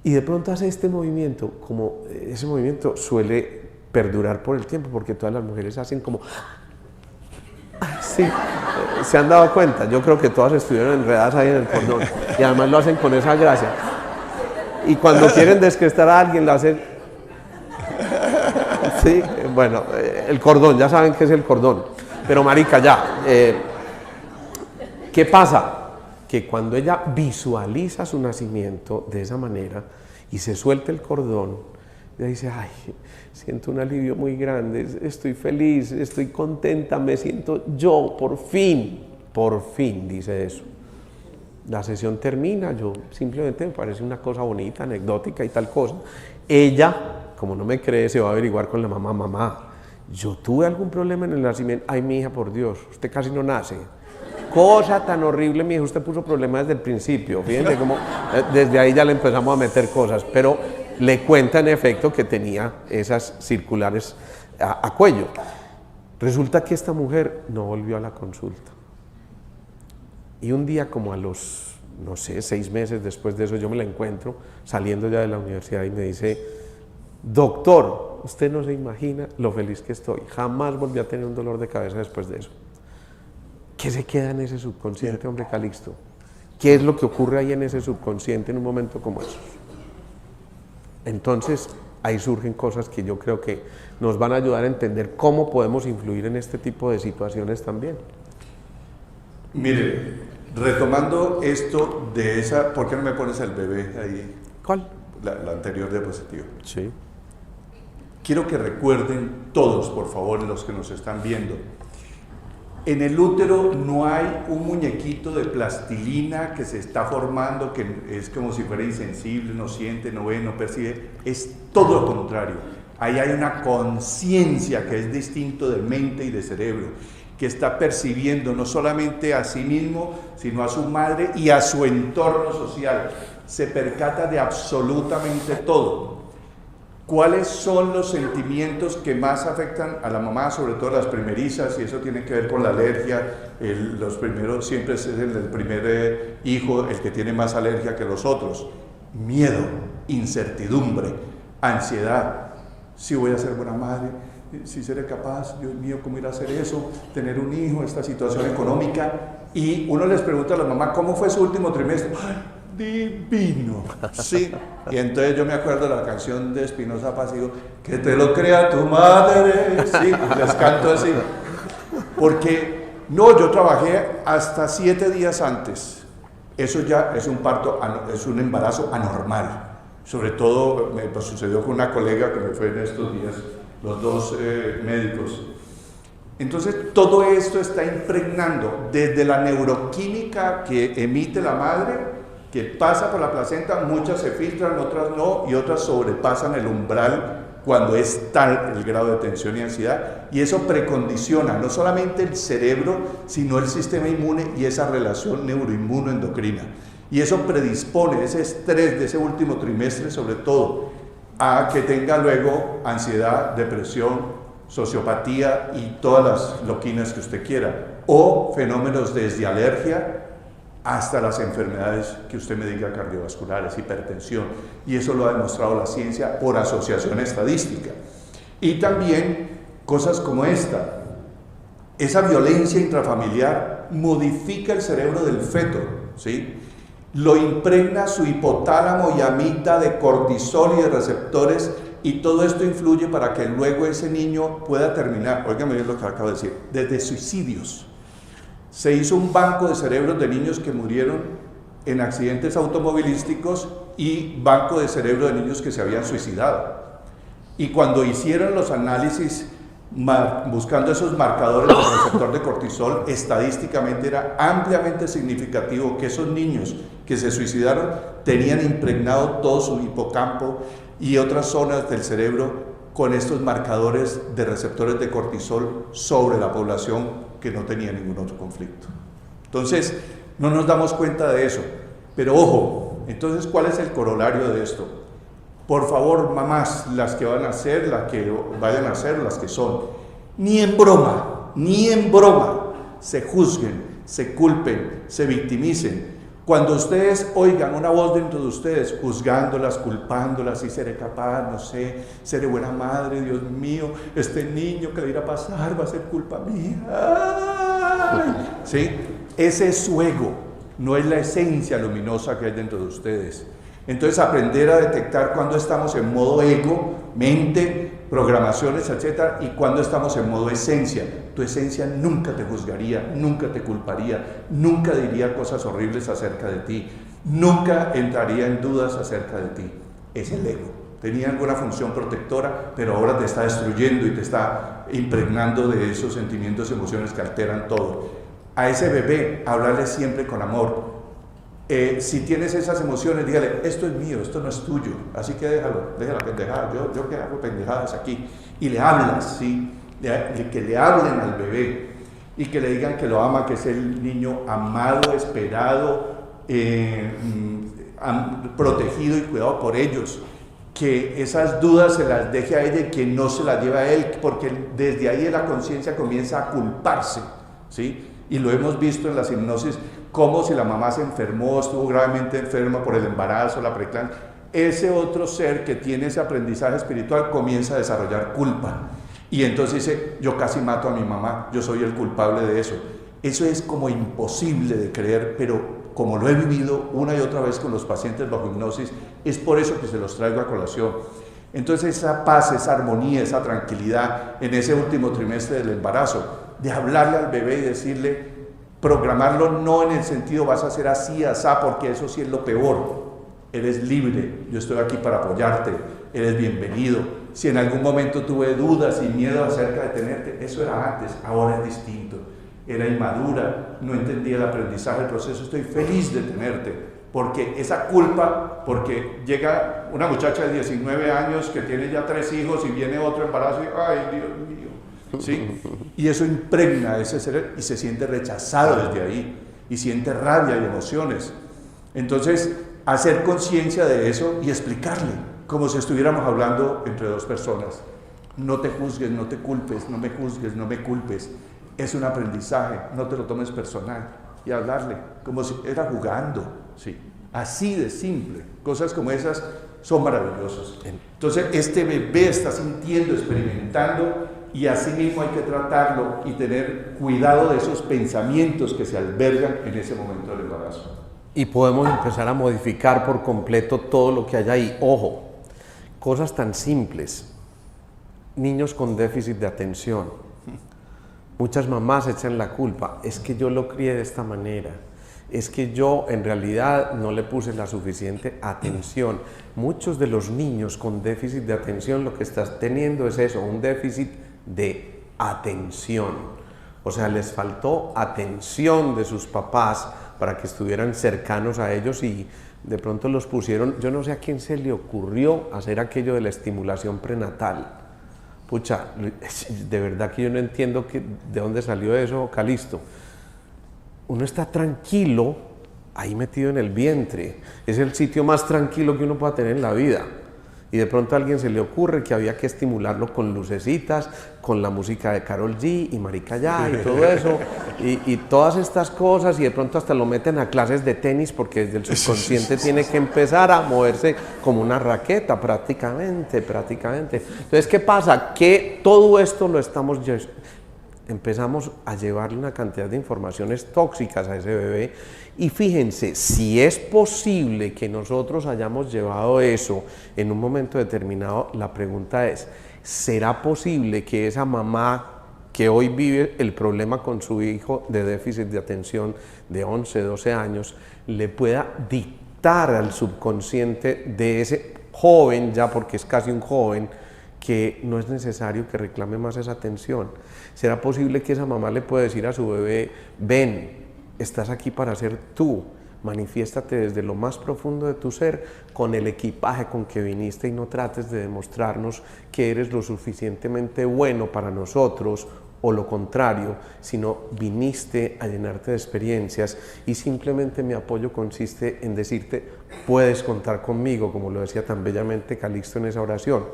Y de pronto hace este movimiento, como ese movimiento suele perdurar por el tiempo, porque todas las mujeres hacen como... Sí, se han dado cuenta, yo creo que todas estuvieron enredadas ahí en el cordón y además lo hacen con esa gracia. Y cuando quieren descrestar a alguien lo hacen... Sí, bueno, el cordón, ya saben qué es el cordón. Pero marica, ya. ¿Qué pasa? Que cuando ella visualiza su nacimiento de esa manera y se suelta el cordón, ella dice, ay, siento un alivio muy grande, estoy feliz, estoy contenta, me siento yo, por fin, dice eso. La sesión termina, yo simplemente me parece una cosa bonita, anecdótica y tal cosa. Ella, como no me cree, se va a averiguar con la mamá, yo tuve algún problema en el nacimiento. Ay, mi hija, por Dios, usted casi no nace. Cosa tan horrible, mi hija, usted puso problemas desde el principio. Fíjense cómo desde ahí ya le empezamos a meter cosas, pero le cuenta en efecto que tenía esas circulares a cuello. Resulta que esta mujer no volvió a la consulta. Y un día, como a los, no sé, 6 meses después de eso, yo me la encuentro saliendo ya de la universidad y me dice, doctor, usted no se imagina lo feliz que estoy, jamás volví a tener un dolor de cabeza después de eso. ¿Qué se queda en ese subconsciente, hombre Calixto? ¿Qué es lo que ocurre ahí en ese subconsciente en un momento como esos? Entonces, ahí surgen cosas que yo creo que nos van a ayudar a entender cómo podemos influir en este tipo de situaciones también. Mire, retomando esto de esa, ¿por qué no me pones al bebé ahí? ¿Cuál? La anterior diapositiva. Sí. Quiero que recuerden todos, por favor, los que nos están viendo. En el útero no hay un muñequito de plastilina que se está formando, que es como si fuera insensible, no siente, no ve, no percibe. Es todo lo contrario. Ahí hay una conciencia que es distinto de mente y de cerebro, que está percibiendo no solamente a sí mismo, sino a su madre y a su entorno social. Se percata de absolutamente todo. ¿Cuáles son los sentimientos que más afectan a la mamá, sobre todo las primerizas? Y eso tiene que ver con la alergia. Los primeros siempre es el primer hijo el que tiene más alergia que los otros. Miedo, incertidumbre, ansiedad. Si voy a ser buena madre, si seré capaz, Dios mío, ¿cómo ir a hacer eso? Tener un hijo, esta situación económica. Y uno les pregunta a la mamá, ¿cómo fue su último trimestre? ¡Ay, divino! Sí. Y entonces yo me acuerdo de la canción de Espinoza Paz, digo, que te lo crea tu madre. Sí, les canto así. Porque, no, yo trabajé hasta 7 días antes. Eso ya es un parto, es un embarazo anormal. Sobre todo me sucedió con una colega que me fue en estos días, los dos médicos. Entonces todo esto está impregnando desde la neuroquímica que emite la madre, que pasa por la placenta, muchas se filtran, otras no, y otras sobrepasan el umbral cuando es tal el grado de tensión y ansiedad, y eso precondiciona no solamente el cerebro, sino el sistema inmune y esa relación neuroinmunoendocrina. Y eso predispone ese estrés de ese último trimestre, sobre todo, a que tenga luego ansiedad, depresión, sociopatía y todas las loquinas que usted quiera, o fenómenos desde alergia hasta las enfermedades que usted me diga cardiovasculares, hipertensión, y eso lo ha demostrado la ciencia por asociación estadística. Y también cosas como esta, esa violencia intrafamiliar modifica el cerebro del feto, ¿sí? Lo impregna su hipotálamo y amígdala de cortisol y de receptores, y todo esto influye para que luego ese niño pueda terminar, óigame bien lo que acabo de decir, desde suicidios. Se hizo un banco de cerebros de niños que murieron en accidentes automovilísticos y banco de cerebro de niños que se habían suicidado. Y cuando hicieron los análisis buscando esos marcadores del receptor de cortisol, estadísticamente era ampliamente significativo que esos niños que se suicidaron tenían impregnado todo su hipocampo y otras zonas del cerebro con estos marcadores de receptores de cortisol sobre la población que no tenía ningún otro conflicto. Entonces, no nos damos cuenta de eso. Pero ojo, entonces, ¿cuál es el corolario de esto? Por favor, mamás, las que van a ser, las que vayan a ser, las que son, ni en broma, se juzguen, se culpen, se victimicen. Cuando ustedes oigan una voz dentro de ustedes juzgándolas, culpándolas, si seré capaz, no sé, seré buena madre, Dios mío, este niño que le irá a pasar va a ser culpa mía. ¡Ay! ¿Sí? Ese es su ego, no es la esencia luminosa que hay dentro de ustedes. Entonces aprender a detectar cuando estamos en modo ego, mente, programaciones, etcétera, y cuando estamos en modo esencia. Tu esencia nunca te juzgaría, nunca te culparía, nunca diría cosas horribles acerca de ti, nunca entraría en dudas acerca de ti. Es el ego. Tenía alguna función protectora, pero ahora te está destruyendo y te está impregnando de esos sentimientos y emociones que alteran todo. A ese bebé, hablarle siempre con amor. Si tienes esas emociones, dígale, esto es mío, esto no es tuyo, así que déjala pendejada, yo que hago pendejadas aquí, y le hablas, ¿sí? Que le hablen al bebé, y que le digan que lo ama, que es el niño amado, esperado, protegido y cuidado por ellos, que esas dudas se las deje a ella y que no se las lleve a él, porque desde ahí la conciencia comienza a culparse, ¿sí? Y lo hemos visto en las hipnosis, como si la mamá se enfermó, estuvo gravemente enferma por el embarazo, la preeclampsia, ese otro ser que tiene ese aprendizaje espiritual comienza a desarrollar culpa. Y entonces dice, yo casi mato a mi mamá, yo soy el culpable de eso. Eso es como imposible de creer, pero como lo he vivido una y otra vez con los pacientes bajo hipnosis, es por eso que se los traigo a colación. Entonces esa paz, esa armonía, esa tranquilidad en ese último trimestre del embarazo, de hablarle al bebé y decirle, programarlo no en el sentido vas a hacer así, asá, porque eso sí es lo peor. Eres libre, yo estoy aquí para apoyarte, eres bienvenido. Si en algún momento tuve dudas y miedo acerca de tenerte, eso era antes, ahora es distinto. Era inmadura, no entendía el aprendizaje, el proceso, estoy feliz de tenerte. Porque esa culpa, porque llega una muchacha de 19 años que tiene ya 3 hijos y viene otro embarazo y ¡ay, Dios mío! ¿Sí? Y eso impregna a ese ser y se siente rechazado desde ahí y siente rabia y emociones. Entonces, hacer conciencia de eso y explicarle, como si estuviéramos hablando entre dos personas. No te juzgues, no te culpes, no me juzgues, no me culpes. Es un aprendizaje, no te lo tomes personal. Y hablarle, como si era jugando, ¿sí? Así de simple. Cosas como esas son maravillosas. Entonces, este bebé está sintiendo, experimentando, y así mismo hay que tratarlo y tener cuidado de esos pensamientos que se albergan en ese momento del embarazo. Y podemos empezar a modificar por completo todo lo que hay ahí. Ojo, cosas tan simples. Niños con déficit de atención. Muchas mamás echan la culpa. Es que yo lo crié de esta manera. Es que yo en realidad no le puse la suficiente atención. Muchos de los niños con déficit de atención lo que están teniendo es eso, un déficit de atención. O sea, les faltó atención de sus papás para que estuvieran cercanos a ellos y de pronto los pusieron, yo no sé a quién se le ocurrió hacer aquello de la estimulación prenatal. Pucha, de verdad que yo no entiendo de dónde salió eso, Calisto. Uno está tranquilo ahí metido en el vientre. Es el sitio más tranquilo que uno pueda tener en la vida. Y de pronto a alguien se le ocurre que había que estimularlo con lucecitas, con la música de Karol G y Marica Ya y todo eso, y todas estas cosas, y de pronto hasta lo meten a clases de tenis porque desde el subconsciente tiene que empezar a moverse como una raqueta prácticamente. Entonces, ¿qué pasa? Que todo esto lo empezamos a llevarle una cantidad de informaciones tóxicas a ese bebé. Y fíjense, si es posible que nosotros hayamos llevado eso en un momento determinado, la pregunta es, ¿será posible que esa mamá que hoy vive el problema con su hijo de déficit de atención de 11, 12 años, le pueda dictar al subconsciente de ese joven, ya porque es casi un joven, que no es necesario que reclame más esa atención? ¿Será posible que esa mamá le pueda decir a su bebé, ven, estás aquí para ser tú, manifiéstate desde lo más profundo de tu ser con el equipaje con que viniste y no trates de demostrarnos que eres lo suficientemente bueno para nosotros o lo contrario, sino viniste a llenarte de experiencias y simplemente mi apoyo consiste en decirte, puedes contar conmigo, como lo decía tan bellamente Calixto en esa oración,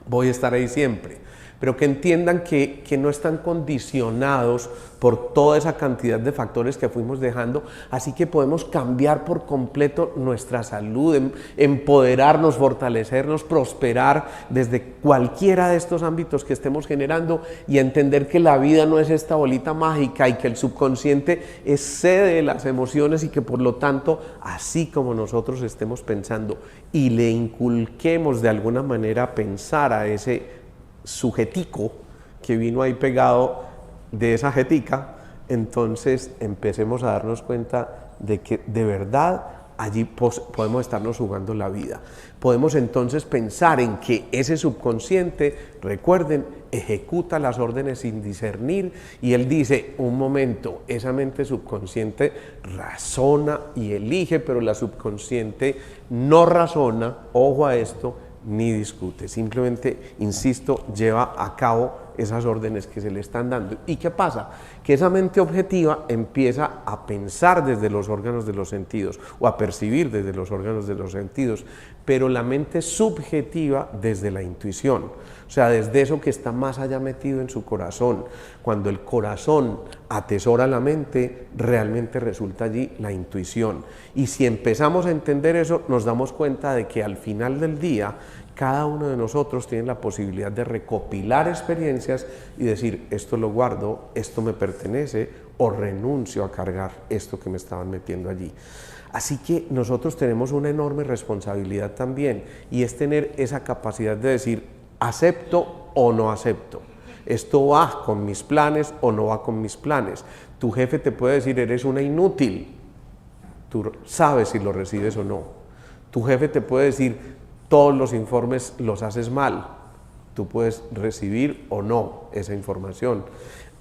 voy a estar ahí siempre. Pero que entiendan que no están condicionados por toda esa cantidad de factores que fuimos dejando, así que podemos cambiar por completo nuestra salud, empoderarnos, fortalecernos, prosperar desde cualquiera de estos ámbitos que estemos generando y entender que la vida no es esta bolita mágica y que el subconsciente es sede de las emociones y que por lo tanto, así como nosotros estemos pensando y le inculquemos de alguna manera pensar a ese sujetico que vino ahí pegado de esa jetica, entonces empecemos a darnos cuenta de que de verdad allí podemos estarnos jugando la vida. Podemos entonces pensar en que ese subconsciente, recuerden, ejecuta las órdenes sin discernir y él dice, un momento, esa mente subconsciente razona y elige, pero la subconsciente no razona, ojo a esto, ni discute, simplemente, insisto, lleva a cabo esas órdenes que se le están dando. ¿Y qué pasa? Que esa mente objetiva empieza a pensar desde los órganos de los sentidos o a percibir desde los órganos de los sentidos, pero la mente subjetiva desde la intuición, o sea, desde eso que está más allá metido en su corazón. Cuando el corazón atesora la mente, realmente resulta allí la intuición. Y si empezamos a entender eso, nos damos cuenta de que al final del día, cada uno de nosotros tiene la posibilidad de recopilar experiencias y decir, esto lo guardo, esto me pertenece, o renuncio a cargar esto que me estaban metiendo allí. Así que nosotros tenemos una enorme responsabilidad también, y es tener esa capacidad de decir, acepto o no acepto. Esto va con mis planes o no va con mis planes. Tu jefe te puede decir, eres una inútil. Tú sabes si lo recibes o no. Tu jefe te puede decir, todos los informes los haces mal. Tú puedes recibir o no esa información.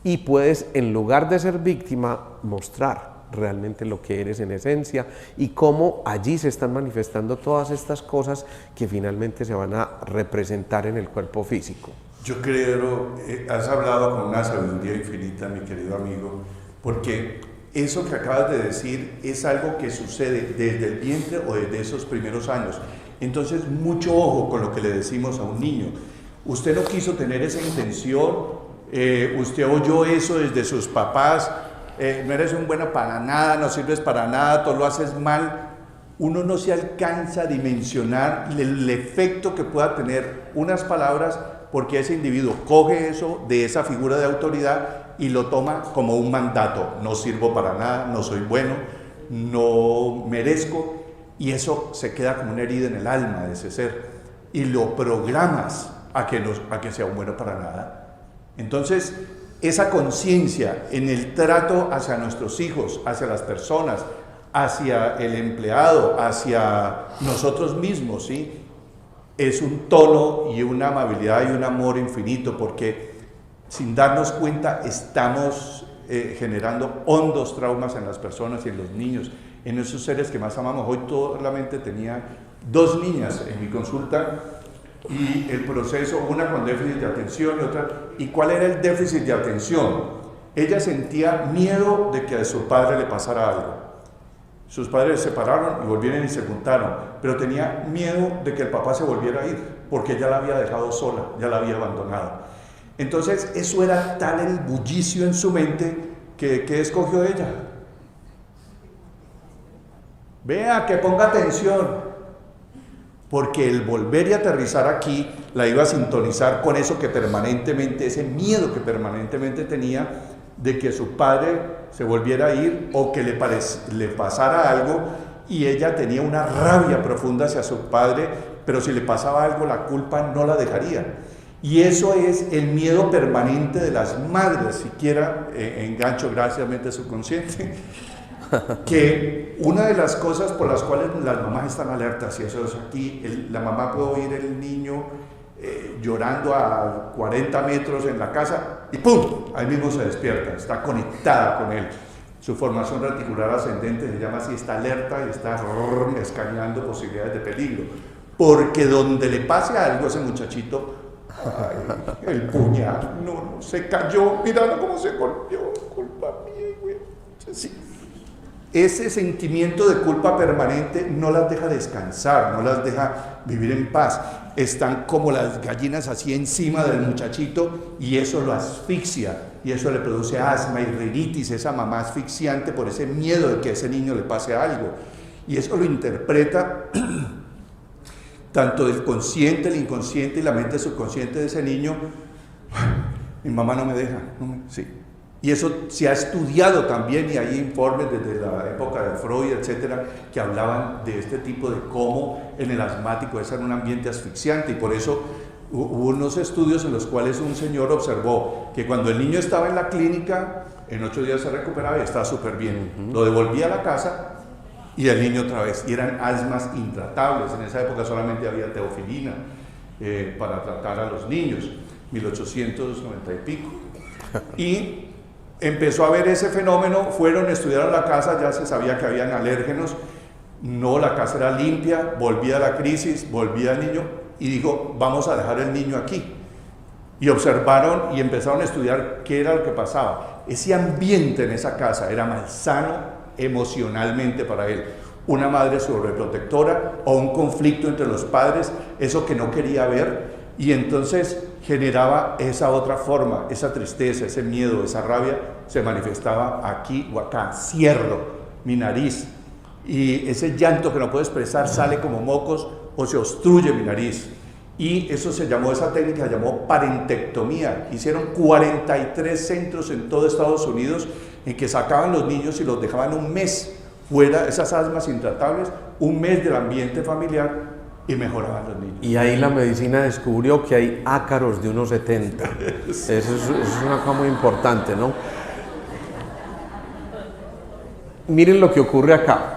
Y puedes, en lugar de ser víctima, mostrar realmente lo que eres en esencia y cómo allí se están manifestando todas estas cosas que finalmente se van a representar en el cuerpo físico. Yo creo, has hablado con una sabiduría infinita, mi querido amigo, porque eso que acabas de decir es algo que sucede desde el vientre o desde esos primeros años. Entonces, mucho ojo con lo que le decimos a un niño. Usted no quiso tener esa intención, usted oyó eso desde sus papás, no eres un bueno para nada, no sirves para nada, todo lo haces mal. Uno no se alcanza a dimensionar el efecto que pueda tener unas palabras, porque ese individuo coge eso de esa figura de autoridad y lo toma como un mandato. No sirvo para nada, no soy bueno, no merezco, y eso se queda como una herida en el alma de ese ser y lo programas a que sea un bueno para nada. Entonces, esa conciencia en el trato hacia nuestros hijos, hacia las personas, hacia el empleado, hacia nosotros mismos, ¿sí?, es un tono y una amabilidad y un amor infinito, porque sin darnos cuenta estamos generando hondos traumas en las personas y en los niños, en esos seres que más amamos. Hoy solamente tenía 2 niñas en mi consulta, y el proceso, una con déficit de atención y otra. ¿Y cuál era el déficit de atención? Ella sentía miedo de que a su padre le pasara algo. Sus padres se separaron y volvieron y se juntaron, pero tenía miedo de que el papá se volviera a ir, porque ya la había dejado sola, ya la había abandonado. Entonces, eso era tal el bullicio en su mente que escogió ella. Vea, que ponga atención, porque el volver y aterrizar aquí la iba a sintonizar con eso que permanentemente, ese miedo que permanentemente tenía de que su padre se volviera a ir o que le pasara algo, y ella tenía una rabia profunda hacia su padre, pero si le pasaba algo la culpa no la dejaría. Y eso es el miedo permanente de las madres, siquiera engancho graciasmente subconsciente, que una de las cosas por las cuales las mamás están alertas, y eso es aquí, la mamá puede oír el niño llorando a 40 metros en la casa y ¡pum!, ahí mismo se despierta, está conectada con él. Su formación reticular ascendente se llama así, está alerta y está escaneando posibilidades de peligro, porque donde le pase algo a ese muchachito, ay, el puñal, no, se cayó, mirando cómo se golpeó, culpa mía, güey. Sí. Ese sentimiento de culpa permanente no las deja descansar, no las deja vivir en paz. Están como las gallinas así encima del muchachito, y eso lo asfixia, y eso le produce asma y rinitis, esa mamá asfixiante por ese miedo de que a ese niño le pase algo. Y eso lo interpreta tanto el consciente, el inconsciente y la mente subconsciente de ese niño. Mi mamá no me deja, sí. Y eso se ha estudiado también, y hay informes desde la época de Freud, etcétera, que hablaban de este tipo de cómo en el asmático es en un ambiente asfixiante, y por eso hubo unos estudios en los cuales un señor observó que cuando el niño estaba en la clínica, en 8 días se recuperaba y estaba súper bien. Lo devolvía a la casa y el niño otra vez, y eran asmas intratables. En esa época solamente había teofilina para tratar a los niños, 1890 y pico. Y empezó a ver ese fenómeno, fueron, estudiaron la casa, ya se sabía que habían alérgenos, no, la casa era limpia, volvía la crisis, volvía el niño, y dijo, vamos a dejar el niño aquí. Y observaron y empezaron a estudiar qué era lo que pasaba. Ese ambiente en esa casa era malsano emocionalmente para él. Una madre sobreprotectora o un conflicto entre los padres, eso que no quería ver, y entonces generaba esa otra forma, esa tristeza, ese miedo, esa rabia, se manifestaba aquí o acá. Cierro mi nariz, y ese llanto que no puedo expresar sale como mocos, o se obstruye mi nariz. Y eso se llamó, esa técnica se llamó parentectomía. Hicieron 43 centros en todo Estados Unidos en que sacaban los niños y los dejaban un mes fuera, esas asmas intratables, un mes del ambiente familiar, y mejoraban los niños. Y ahí la medicina descubrió que hay ácaros de 1,70. Eso es una cosa muy importante, ¿no? Miren lo que ocurre acá.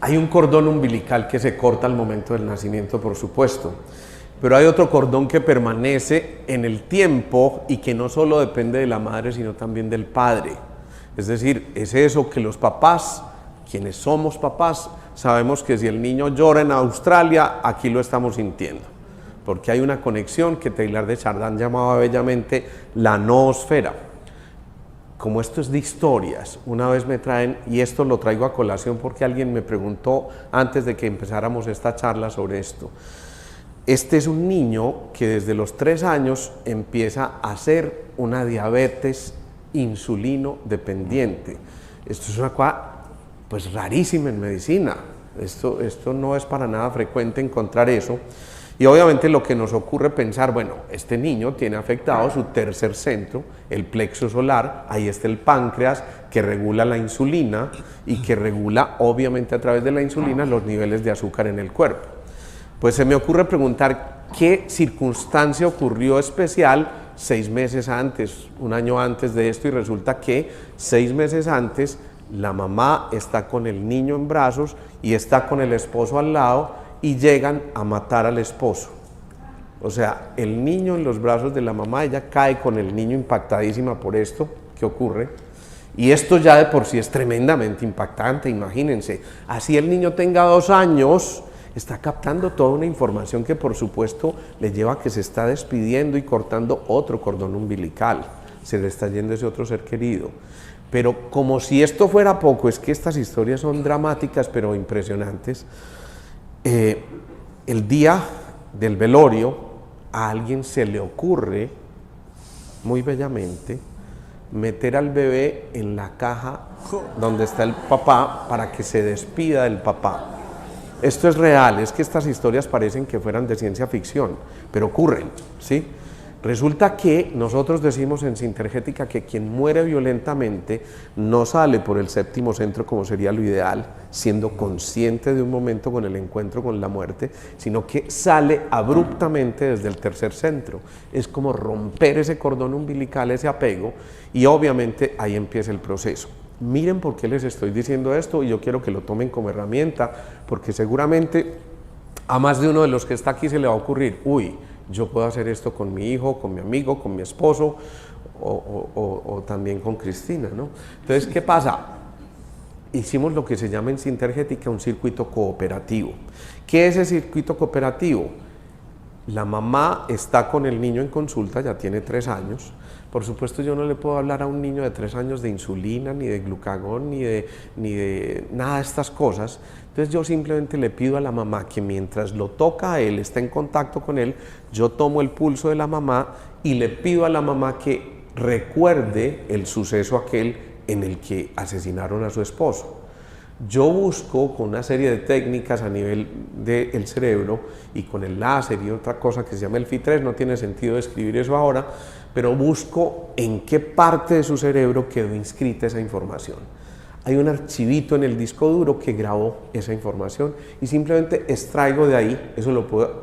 Hay un cordón umbilical que se corta al momento del nacimiento, por supuesto, pero hay otro cordón que permanece en el tiempo y que no solo depende de la madre, sino también del padre. Es decir, es eso que los papás, quienes somos papás, sabemos que si el niño llora en Australia, aquí lo estamos sintiendo, porque hay una conexión que Teilhard de Chardin llamaba bellamente la noosfera. como esto es de historias, una vez me traen, y esto lo traigo a colación porque alguien me preguntó antes de que empezáramos esta charla sobre esto. Este es un niño que desde los 3 años empieza a hacer una diabetes insulino dependiente. Esto es una cosa pues rarísima en medicina. Esto no es para nada frecuente encontrar eso. Y obviamente lo que nos ocurre pensar, bueno, este niño tiene afectado su tercer centro, el plexo solar, ahí está el páncreas que regula la insulina y que regula obviamente a través de la insulina los niveles de azúcar en el cuerpo. Pues se me ocurre preguntar qué circunstancia ocurrió especial 6 meses antes, 1 año antes de esto, y resulta que 6 meses antes la mamá está con el niño en brazos y está con el esposo al lado y llegan a matar al esposo. O sea, el niño en los brazos de la mamá, ella cae con el niño impactadísima por esto que ocurre. Y esto ya de por sí es tremendamente impactante, imagínense. Así el niño tenga 2 años, está captando toda una información que por supuesto le lleva a que se está despidiendo y cortando otro cordón umbilical. Se le está yendo ese otro ser querido. Pero como si esto fuera poco, es que estas historias son dramáticas pero impresionantes. El día del velorio a alguien se le ocurre muy bellamente meter al bebé en la caja donde está el papá para que se despida del papá. Esto es real, es que estas historias parecen que fueran de ciencia ficción, pero ocurren, ¿sí? Resulta que nosotros decimos en Sintergética que quien muere violentamente no sale por el 7º centro como sería lo ideal, siendo consciente de un momento con el encuentro con la muerte, sino que sale abruptamente desde el 3er centro. Es como romper ese cordón umbilical, ese apego, y obviamente ahí empieza el proceso. Miren por qué les estoy diciendo esto, y yo quiero que lo tomen como herramienta, porque seguramente a más de uno de los que está aquí se le va a ocurrir, uy, yo puedo hacer esto con mi hijo, con mi amigo, con mi esposo o también con Cristina, ¿no? Entonces, ¿qué pasa? Hicimos lo que se llama en Sintergética un circuito cooperativo. ¿Qué es ese circuito cooperativo? La mamá está con el niño en consulta, ya tiene 3 años. Por supuesto, yo no le puedo hablar a un niño de 3 años de insulina, ni de glucagón, ni de nada de estas cosas. Entonces yo simplemente le pido a la mamá que mientras lo toca a él, está en contacto con él, yo tomo el pulso de la mamá y le pido a la mamá que recuerde el suceso aquel en el que asesinaron a su esposo. Yo busco con una serie de técnicas a nivel del cerebro y con el láser y otra cosa que se llama el FI3, no tiene sentido describir eso ahora, pero busco en qué parte de su cerebro quedó inscrita esa información. Hay un archivito en el disco duro que grabó esa información y simplemente extraigo de ahí, eso lo puedo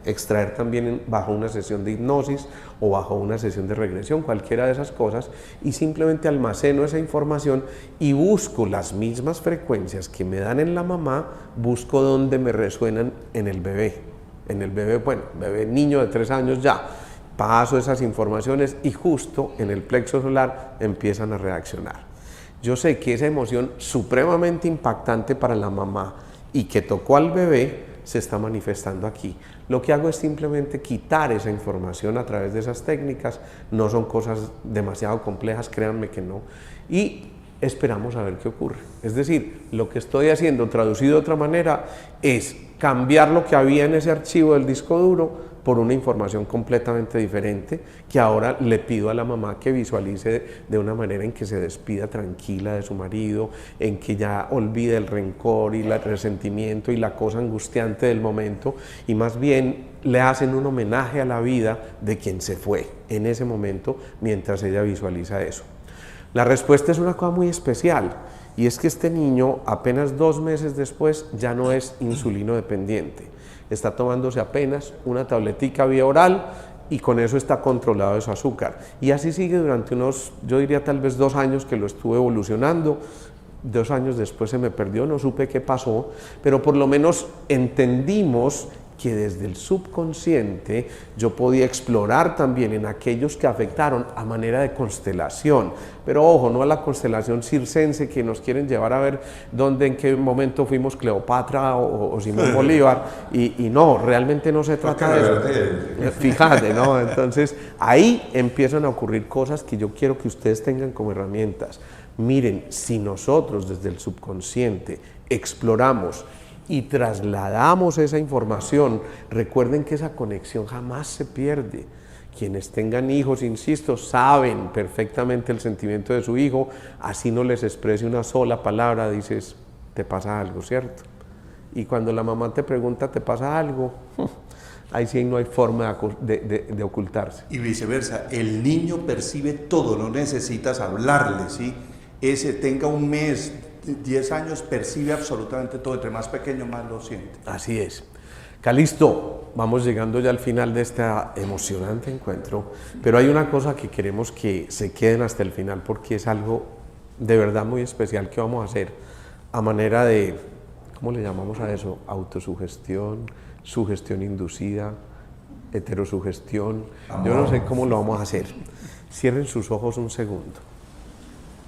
extraer también bajo una sesión de hipnosis o bajo una sesión de regresión, cualquiera de esas cosas, y simplemente almaceno esa información y busco las mismas frecuencias que me dan en la mamá, busco dónde me resuenan en el bebé. En el bebé, bueno, bebé niño de 3 años ya, paso esas informaciones y justo en el plexo solar empiezan a reaccionar. Yo sé que esa emoción supremamente impactante para la mamá y que tocó al bebé se está manifestando aquí. Lo que hago es simplemente quitar esa información a través de esas técnicas, no son cosas demasiado complejas, créanme que no, y esperamos a ver qué ocurre. Es decir, lo que estoy haciendo, traducido de otra manera, es cambiar lo que había en ese archivo del disco duro por una información completamente diferente que ahora le pido a la mamá que visualice de una manera en que se despida tranquila de su marido, en que ya olvide el rencor y el resentimiento y la cosa angustiante del momento y más bien le hacen un homenaje a la vida de quien se fue en ese momento mientras ella visualiza eso. La respuesta es una cosa muy especial y es que este niño apenas 2 meses después ya no es insulino dependiente. Está tomándose apenas una tabletica vía oral y con eso está controlado de su azúcar. Y así sigue durante unos, yo diría tal vez 2 años que lo estuve evolucionando. 2 años después se me perdió, no supe qué pasó, pero por lo menos entendimos que desde el subconsciente yo podía explorar también en aquellos que afectaron a manera de constelación. Pero ojo, no a la constelación circense que nos quieren llevar a ver dónde, en qué momento fuimos Cleopatra o Simón Bolívar, y no, realmente no se trata de eso. Fíjate, ¿no? Entonces ahí empiezan a ocurrir cosas que yo quiero que ustedes tengan como herramientas. Miren, si nosotros desde el subconsciente exploramos y trasladamos esa información, recuerden que esa conexión jamás se pierde. Quienes tengan hijos, insisto, saben perfectamente el sentimiento de su hijo, así no les exprese una sola palabra, dices, te pasa algo, ¿cierto? Y cuando la mamá te pregunta, ¿te pasa algo? Ahí sí no hay forma de ocultarse. Y viceversa, el niño percibe todo, no necesitas hablarle, ¿sí? Ese tenga un mes, 10 años, percibe absolutamente todo, entre más pequeño más lo siente. Así es. Calisto, vamos llegando ya al final de este emocionante encuentro, pero hay una cosa que queremos que se queden hasta el final porque es algo de verdad muy especial que vamos a hacer a manera de, ¿cómo le llamamos a eso? Autosugestión, sugestión inducida, heterosugestión, yo no sé cómo lo vamos a hacer. Cierren sus ojos un segundo,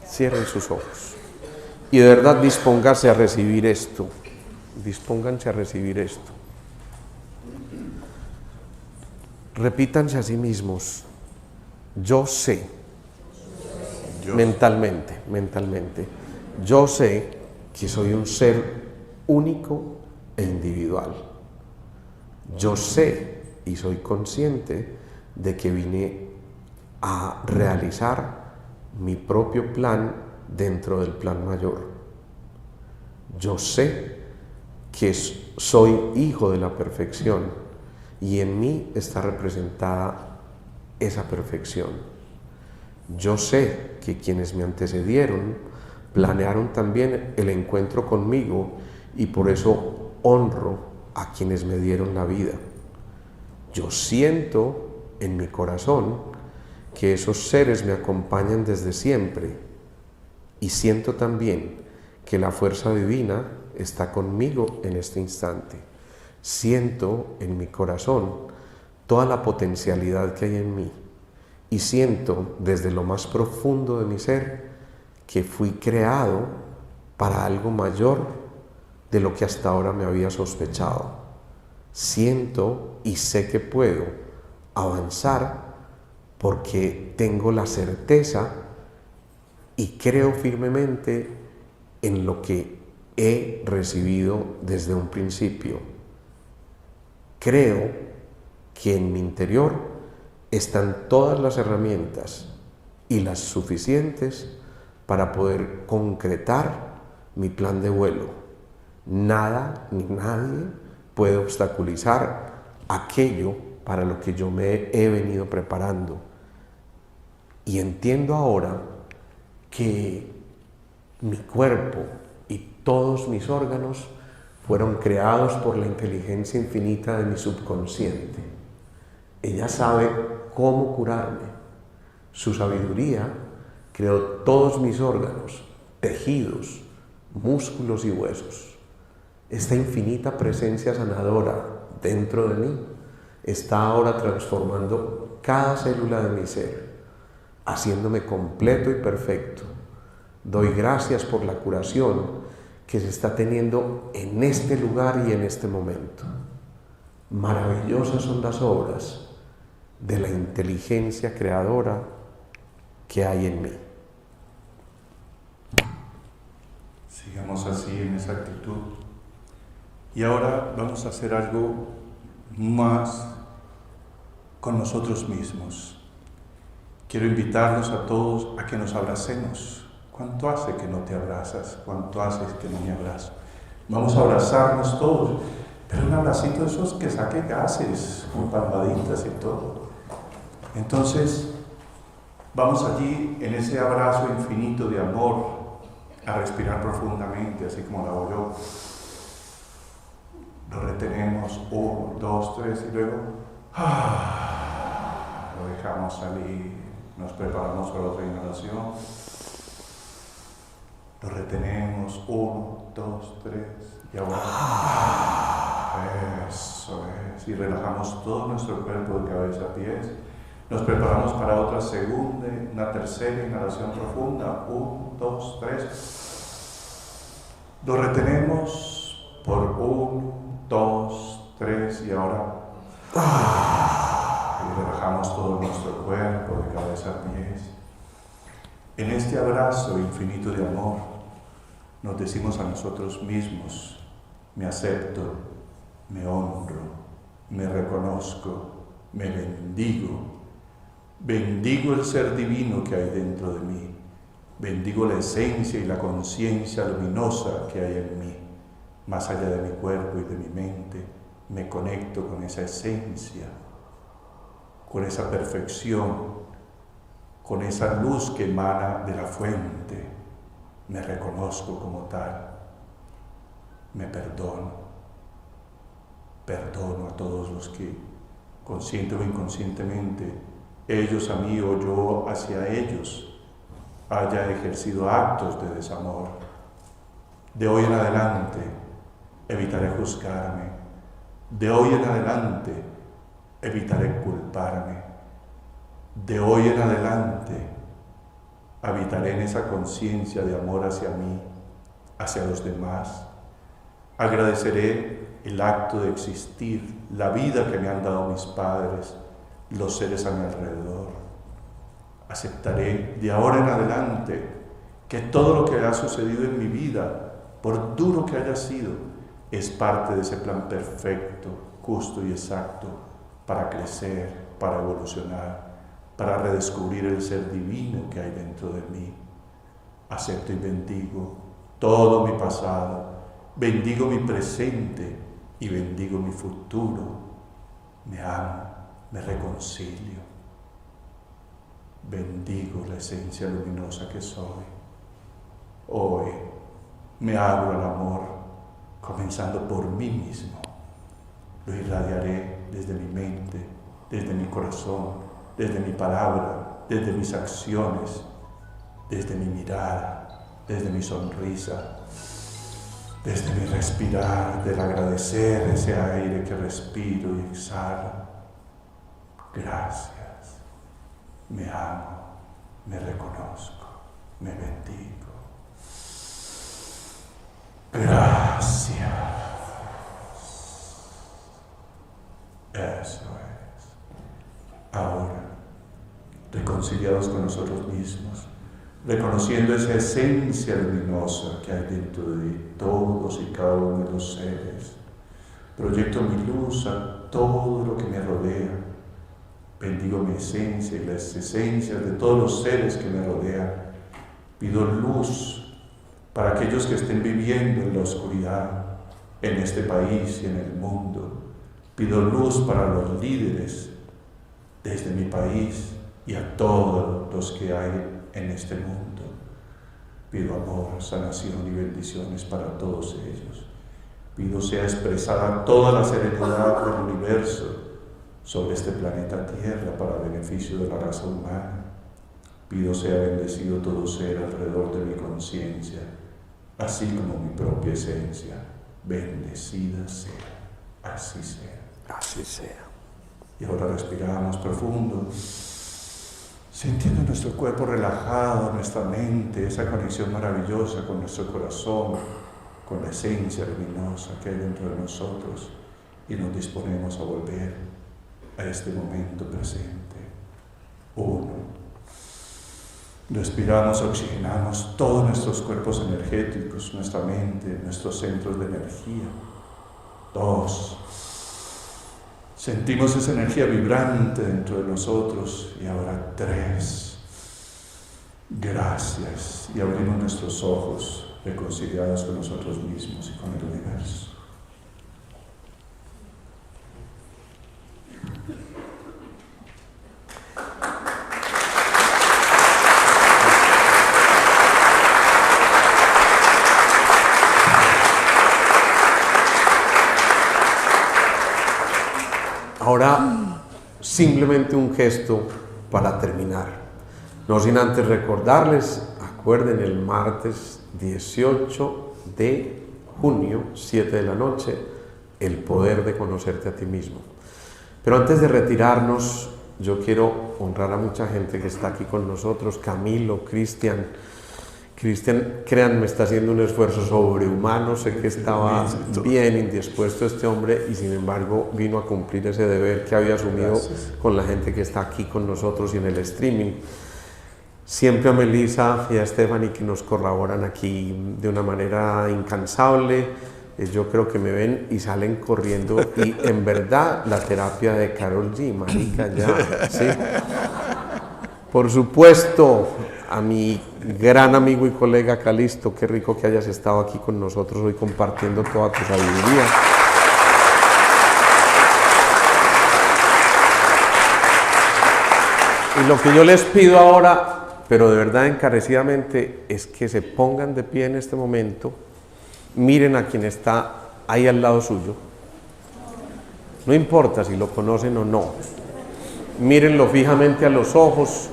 cierren sus ojos. Y de verdad dispónganse a recibir esto, dispónganse a recibir esto. Repítanse a sí mismos, yo sé, mentalmente, yo sé que soy un ser único e individual. Yo sé y soy consciente de que vine a realizar mi propio plan dentro del plan mayor. Yo sé que soy hijo de la perfección y en mí está representada esa perfección. Yo sé que quienes me antecedieron planearon también el encuentro conmigo y por eso honro a quienes me dieron la vida. Yo siento en mi corazón que esos seres me acompañan desde siempre. Y siento también que la fuerza divina está conmigo en este instante. Siento en mi corazón toda la potencialidad que hay en mí. Y siento desde lo más profundo de mi ser que fui creado para algo mayor de lo que hasta ahora me había sospechado. Siento y sé que puedo avanzar porque tengo la certeza y creo firmemente en lo que he recibido desde un principio. Creo que en mi interior están todas las herramientas y las suficientes para poder concretar mi plan de vuelo. Nada ni nadie puede obstaculizar aquello para lo que yo me he venido preparando. Y entiendo ahora que mi cuerpo y todos mis órganos fueron creados por la inteligencia infinita de mi subconsciente. Ella sabe cómo curarme. Su sabiduría creó todos mis órganos, tejidos, músculos y huesos. Esta infinita presencia sanadora dentro de mí está ahora transformando cada célula de mi ser, haciéndome completo y perfecto. Doy gracias por la curación que se está teniendo en este lugar y en este momento. Maravillosas son las obras de la inteligencia creadora que hay en mí. Sigamos así en esa actitud. Y ahora vamos a hacer algo más con nosotros mismos. Quiero invitarlos a todos a que nos abracemos. ¿Cuánto hace que no te abrazas? ¿Cuánto hace que no me abrazo? Vamos a abrazarnos todos, pero un abracito de esos que saque gases, con palmaditas y todo. Entonces, vamos allí en ese abrazo infinito de amor a respirar profundamente, así como lo hago yo. Lo retenemos, 1, 2, 3 y luego lo dejamos salir, nos preparamos para otra inhalación. Lo retenemos, 1, 2, 3 y ahora Eso es. Y relajamos todo nuestro cuerpo de cabeza a pies. Nos preparamos para otra segunda, una tercera inhalación profunda. 1, 2, 3. Lo retenemos por 1, 2, 3 y ahora y relajamos todo nuestro cuerpo de cabeza a pies. En este abrazo infinito de amor nos decimos a nosotros mismos: me acepto, me honro, me reconozco, me bendigo. Bendigo el ser divino que hay dentro de mí. Bendigo la esencia y la conciencia luminosa que hay en mí. Más allá de mi cuerpo y de mi mente, me conecto con esa esencia, con esa perfección, con esa luz que emana de la fuente. Me reconozco como tal. Me perdono. Perdono a todos los que, consciente o inconscientemente, ellos a mí o yo hacia ellos, haya ejercido actos de desamor. De hoy en adelante evitaré juzgarme. De hoy en adelante evitaré culparme. De hoy en adelante habitaré en esa conciencia de amor hacia mí, hacia los demás. Agradeceré el acto de existir, la vida que me han dado mis padres, los seres a mi alrededor. Aceptaré de ahora en adelante que todo lo que ha sucedido en mi vida, por duro que haya sido, es parte de ese plan perfecto, justo y exacto para crecer, para evolucionar, para redescubrir el ser divino que hay dentro de mí. Acepto y bendigo todo mi pasado, bendigo mi presente y bendigo mi futuro. Me amo, me reconcilio. Bendigo la esencia luminosa que soy. Hoy me abro al amor, comenzando por mí mismo. Lo irradiaré desde mi mente, desde mi corazón, desde mi palabra, desde mis acciones, desde mi mirada, desde mi sonrisa, desde mi respirar, del agradecer ese aire que respiro y exhalo. Gracias. Me amo, me reconozco, me bendigo. Gracias. Eso es. Ahora, reconciliados con nosotros mismos, reconociendo esa esencia luminosa que hay dentro de todos y cada uno de los seres, proyecto mi luz a todo lo que me rodea. Bendigo mi esencia y las esencias de todos los seres que me rodean. Pido luz para aquellos que estén viviendo en la oscuridad, en este país y en el mundo. Pido luz para los líderes desde mi país y a todos los que hay en este mundo. Pido amor, sanación y bendiciones para todos ellos. Pido sea expresada toda la serenidad del universo sobre este planeta Tierra para beneficio de la raza humana. Pido sea bendecido todo ser alrededor de mi conciencia, así como mi propia esencia. Bendecida sea, así sea. Así sea. Y ahora respiramos profundo, sintiendo nuestro cuerpo relajado, nuestra mente, esa conexión maravillosa con nuestro corazón, con la esencia luminosa que hay dentro de nosotros, y nos disponemos a volver a este momento presente. 1. Respiramos, oxigenamos todos nuestros cuerpos energéticos, nuestra mente, nuestros centros de energía. 2. Sentimos esa energía vibrante dentro de nosotros. Y ahora 3. Gracias. Y abrimos nuestros ojos, reconciliados con nosotros mismos y con el universo. Ahora, simplemente un gesto para terminar. No sin antes recordarles, acuerden, el martes 18 de junio, 7 de la noche, el poder de conocerte a ti mismo. Pero antes de retirarnos, yo quiero honrar a mucha gente que está aquí con nosotros, Camilo, Cristian. Cristian, créanme, está haciendo un esfuerzo sobrehumano. Sé que estaba bien indispuesto este hombre y sin embargo vino a cumplir ese deber que había asumido con la gente que está aquí con nosotros y en el streaming. Siempre a Melissa y a Stephanie, que nos colaboran aquí de una manera incansable. Yo creo que me ven y salen corriendo y en verdad la terapia de Karol G, marica, ya, ¿sí? Por supuesto, a mi gran amigo y colega Calisto, qué rico que hayas estado aquí con nosotros hoy compartiendo toda tu sabiduría. Y lo que yo les pido ahora, pero de verdad encarecidamente, es que se pongan de pie en este momento, miren a quien está ahí al lado suyo, no importa si lo conocen o no, mírenlo fijamente a los ojos,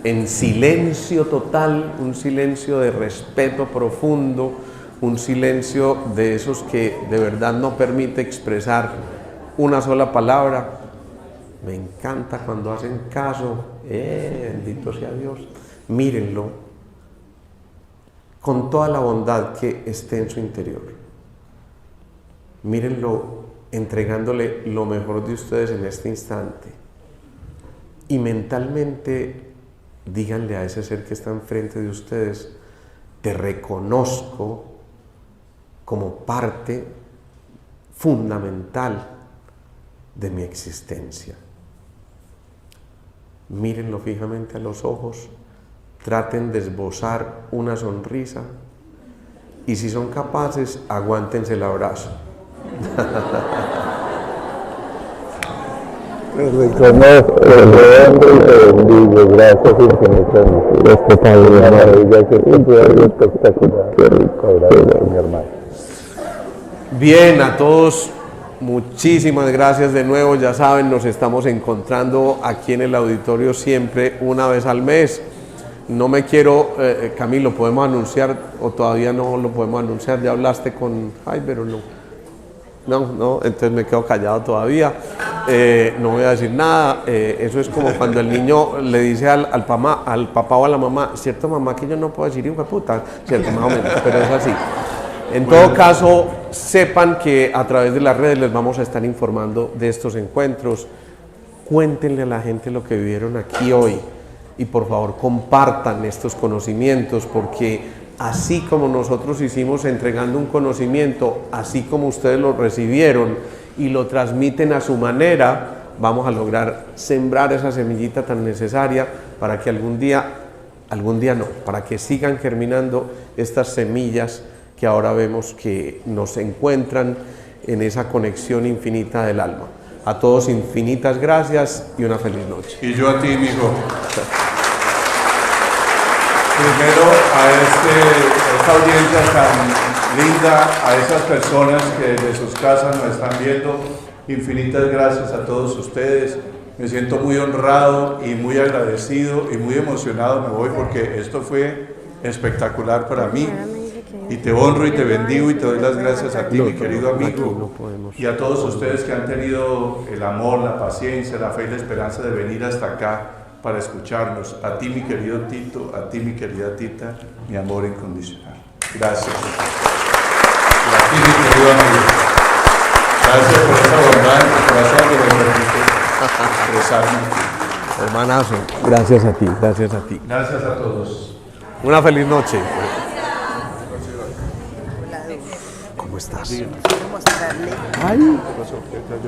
en silencio total, un silencio de respeto profundo, un silencio de esos que de verdad no permite expresar una sola palabra. Me encanta cuando hacen caso, bendito sea Dios. Mírenlo con toda la bondad que esté en su interior. Mírenlo entregándole lo mejor de ustedes en este instante. Y mentalmente díganle a ese ser que está enfrente de ustedes: te reconozco como parte fundamental de mi existencia. Mírenlo fijamente a los ojos, traten de esbozar una sonrisa y si son capaces, aguántense el abrazo. Te reconozco, te honro y te bendigo. Gracias infinitas. Respetable, maravilla, que siempre algo espectacular. Qué rico, gracias, mi hermano. Bien, a todos, muchísimas gracias de nuevo. Ya saben, nos estamos encontrando aquí en el auditorio siempre una vez al mes. No me quiero, Camilo, ¿podemos anunciar o todavía no lo podemos anunciar? ¿Ya hablaste con Javier o no? No, entonces me quedo callado todavía. No voy a decir nada. Eso es como cuando el niño le dice al papá o a la mamá: cierto, mamá, que yo no puedo decir hijo de puta, cierto, más o menos, pero es así. En todo caso, sepan que a través de las redes les vamos a estar informando de estos encuentros. Cuéntenle a la gente lo que vivieron aquí hoy y por favor compartan estos conocimientos, porque así como nosotros hicimos entregando un conocimiento, así como ustedes lo recibieron y lo transmiten a su manera, vamos a lograr sembrar esa semillita tan necesaria para que algún día no, para que sigan germinando estas semillas que ahora vemos que nos encuentran en esa conexión infinita del alma. A todos infinitas gracias y una feliz noche. Y yo a ti, mijo. Primero a esta audiencia tan linda, a esas personas que desde sus casas nos están viendo, infinitas gracias a todos ustedes. Me siento muy honrado y muy agradecido y muy emocionado. Me voy porque esto fue espectacular para mí. Y te honro y te bendigo y te doy las gracias a ti, mi querido amigo, y a todos ustedes que han tenido el amor, la paciencia, la fe y la esperanza de venir hasta acá para escucharnos. A ti, mi querido Tito, a ti, mi querida Tita, mi amor incondicional. Gracias. Y a ti, mi querido amigo. Gracias por esa bondad en tu corazón que me permite expresarme aquí. Hermanazo, gracias a ti, gracias a ti. Gracias a todos. Una feliz noche. ¿Cómo estás? Quiero mostrarle Ay,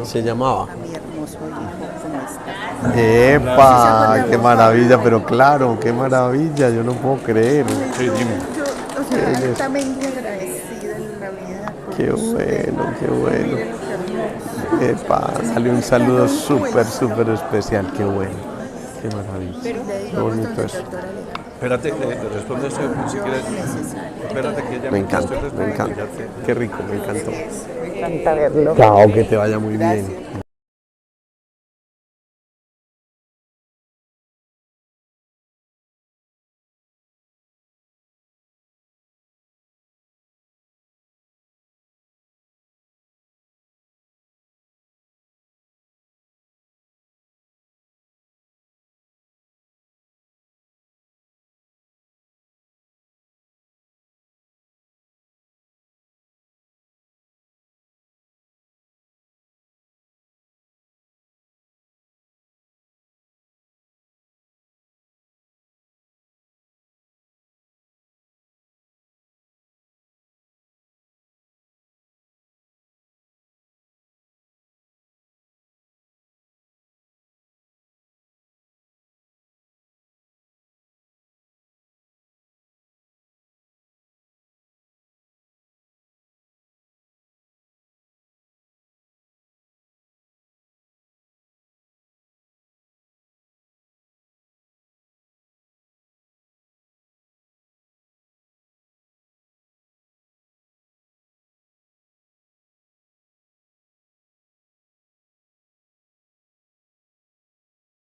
se llamaba. a mi hermoso hijo cómo está. ¡Epa! ¡Qué maravilla! Pero claro, qué maravilla, yo no puedo creer. Yo, o sea, altamente agradecida en la vida. Con Qué usted. bueno, qué bueno. Miren lo que hermoso. ¡Epa! Salió un saludo súper especial, qué bueno. Qué maravilla. Le Qué digo, bonito doctor eso. Alejandro, Espérate, responde eso si quieres. Espérate que ella Me encanta, me encanta. Qué rico, me encantó. me encanta verlo. Chao, que te vaya muy bien.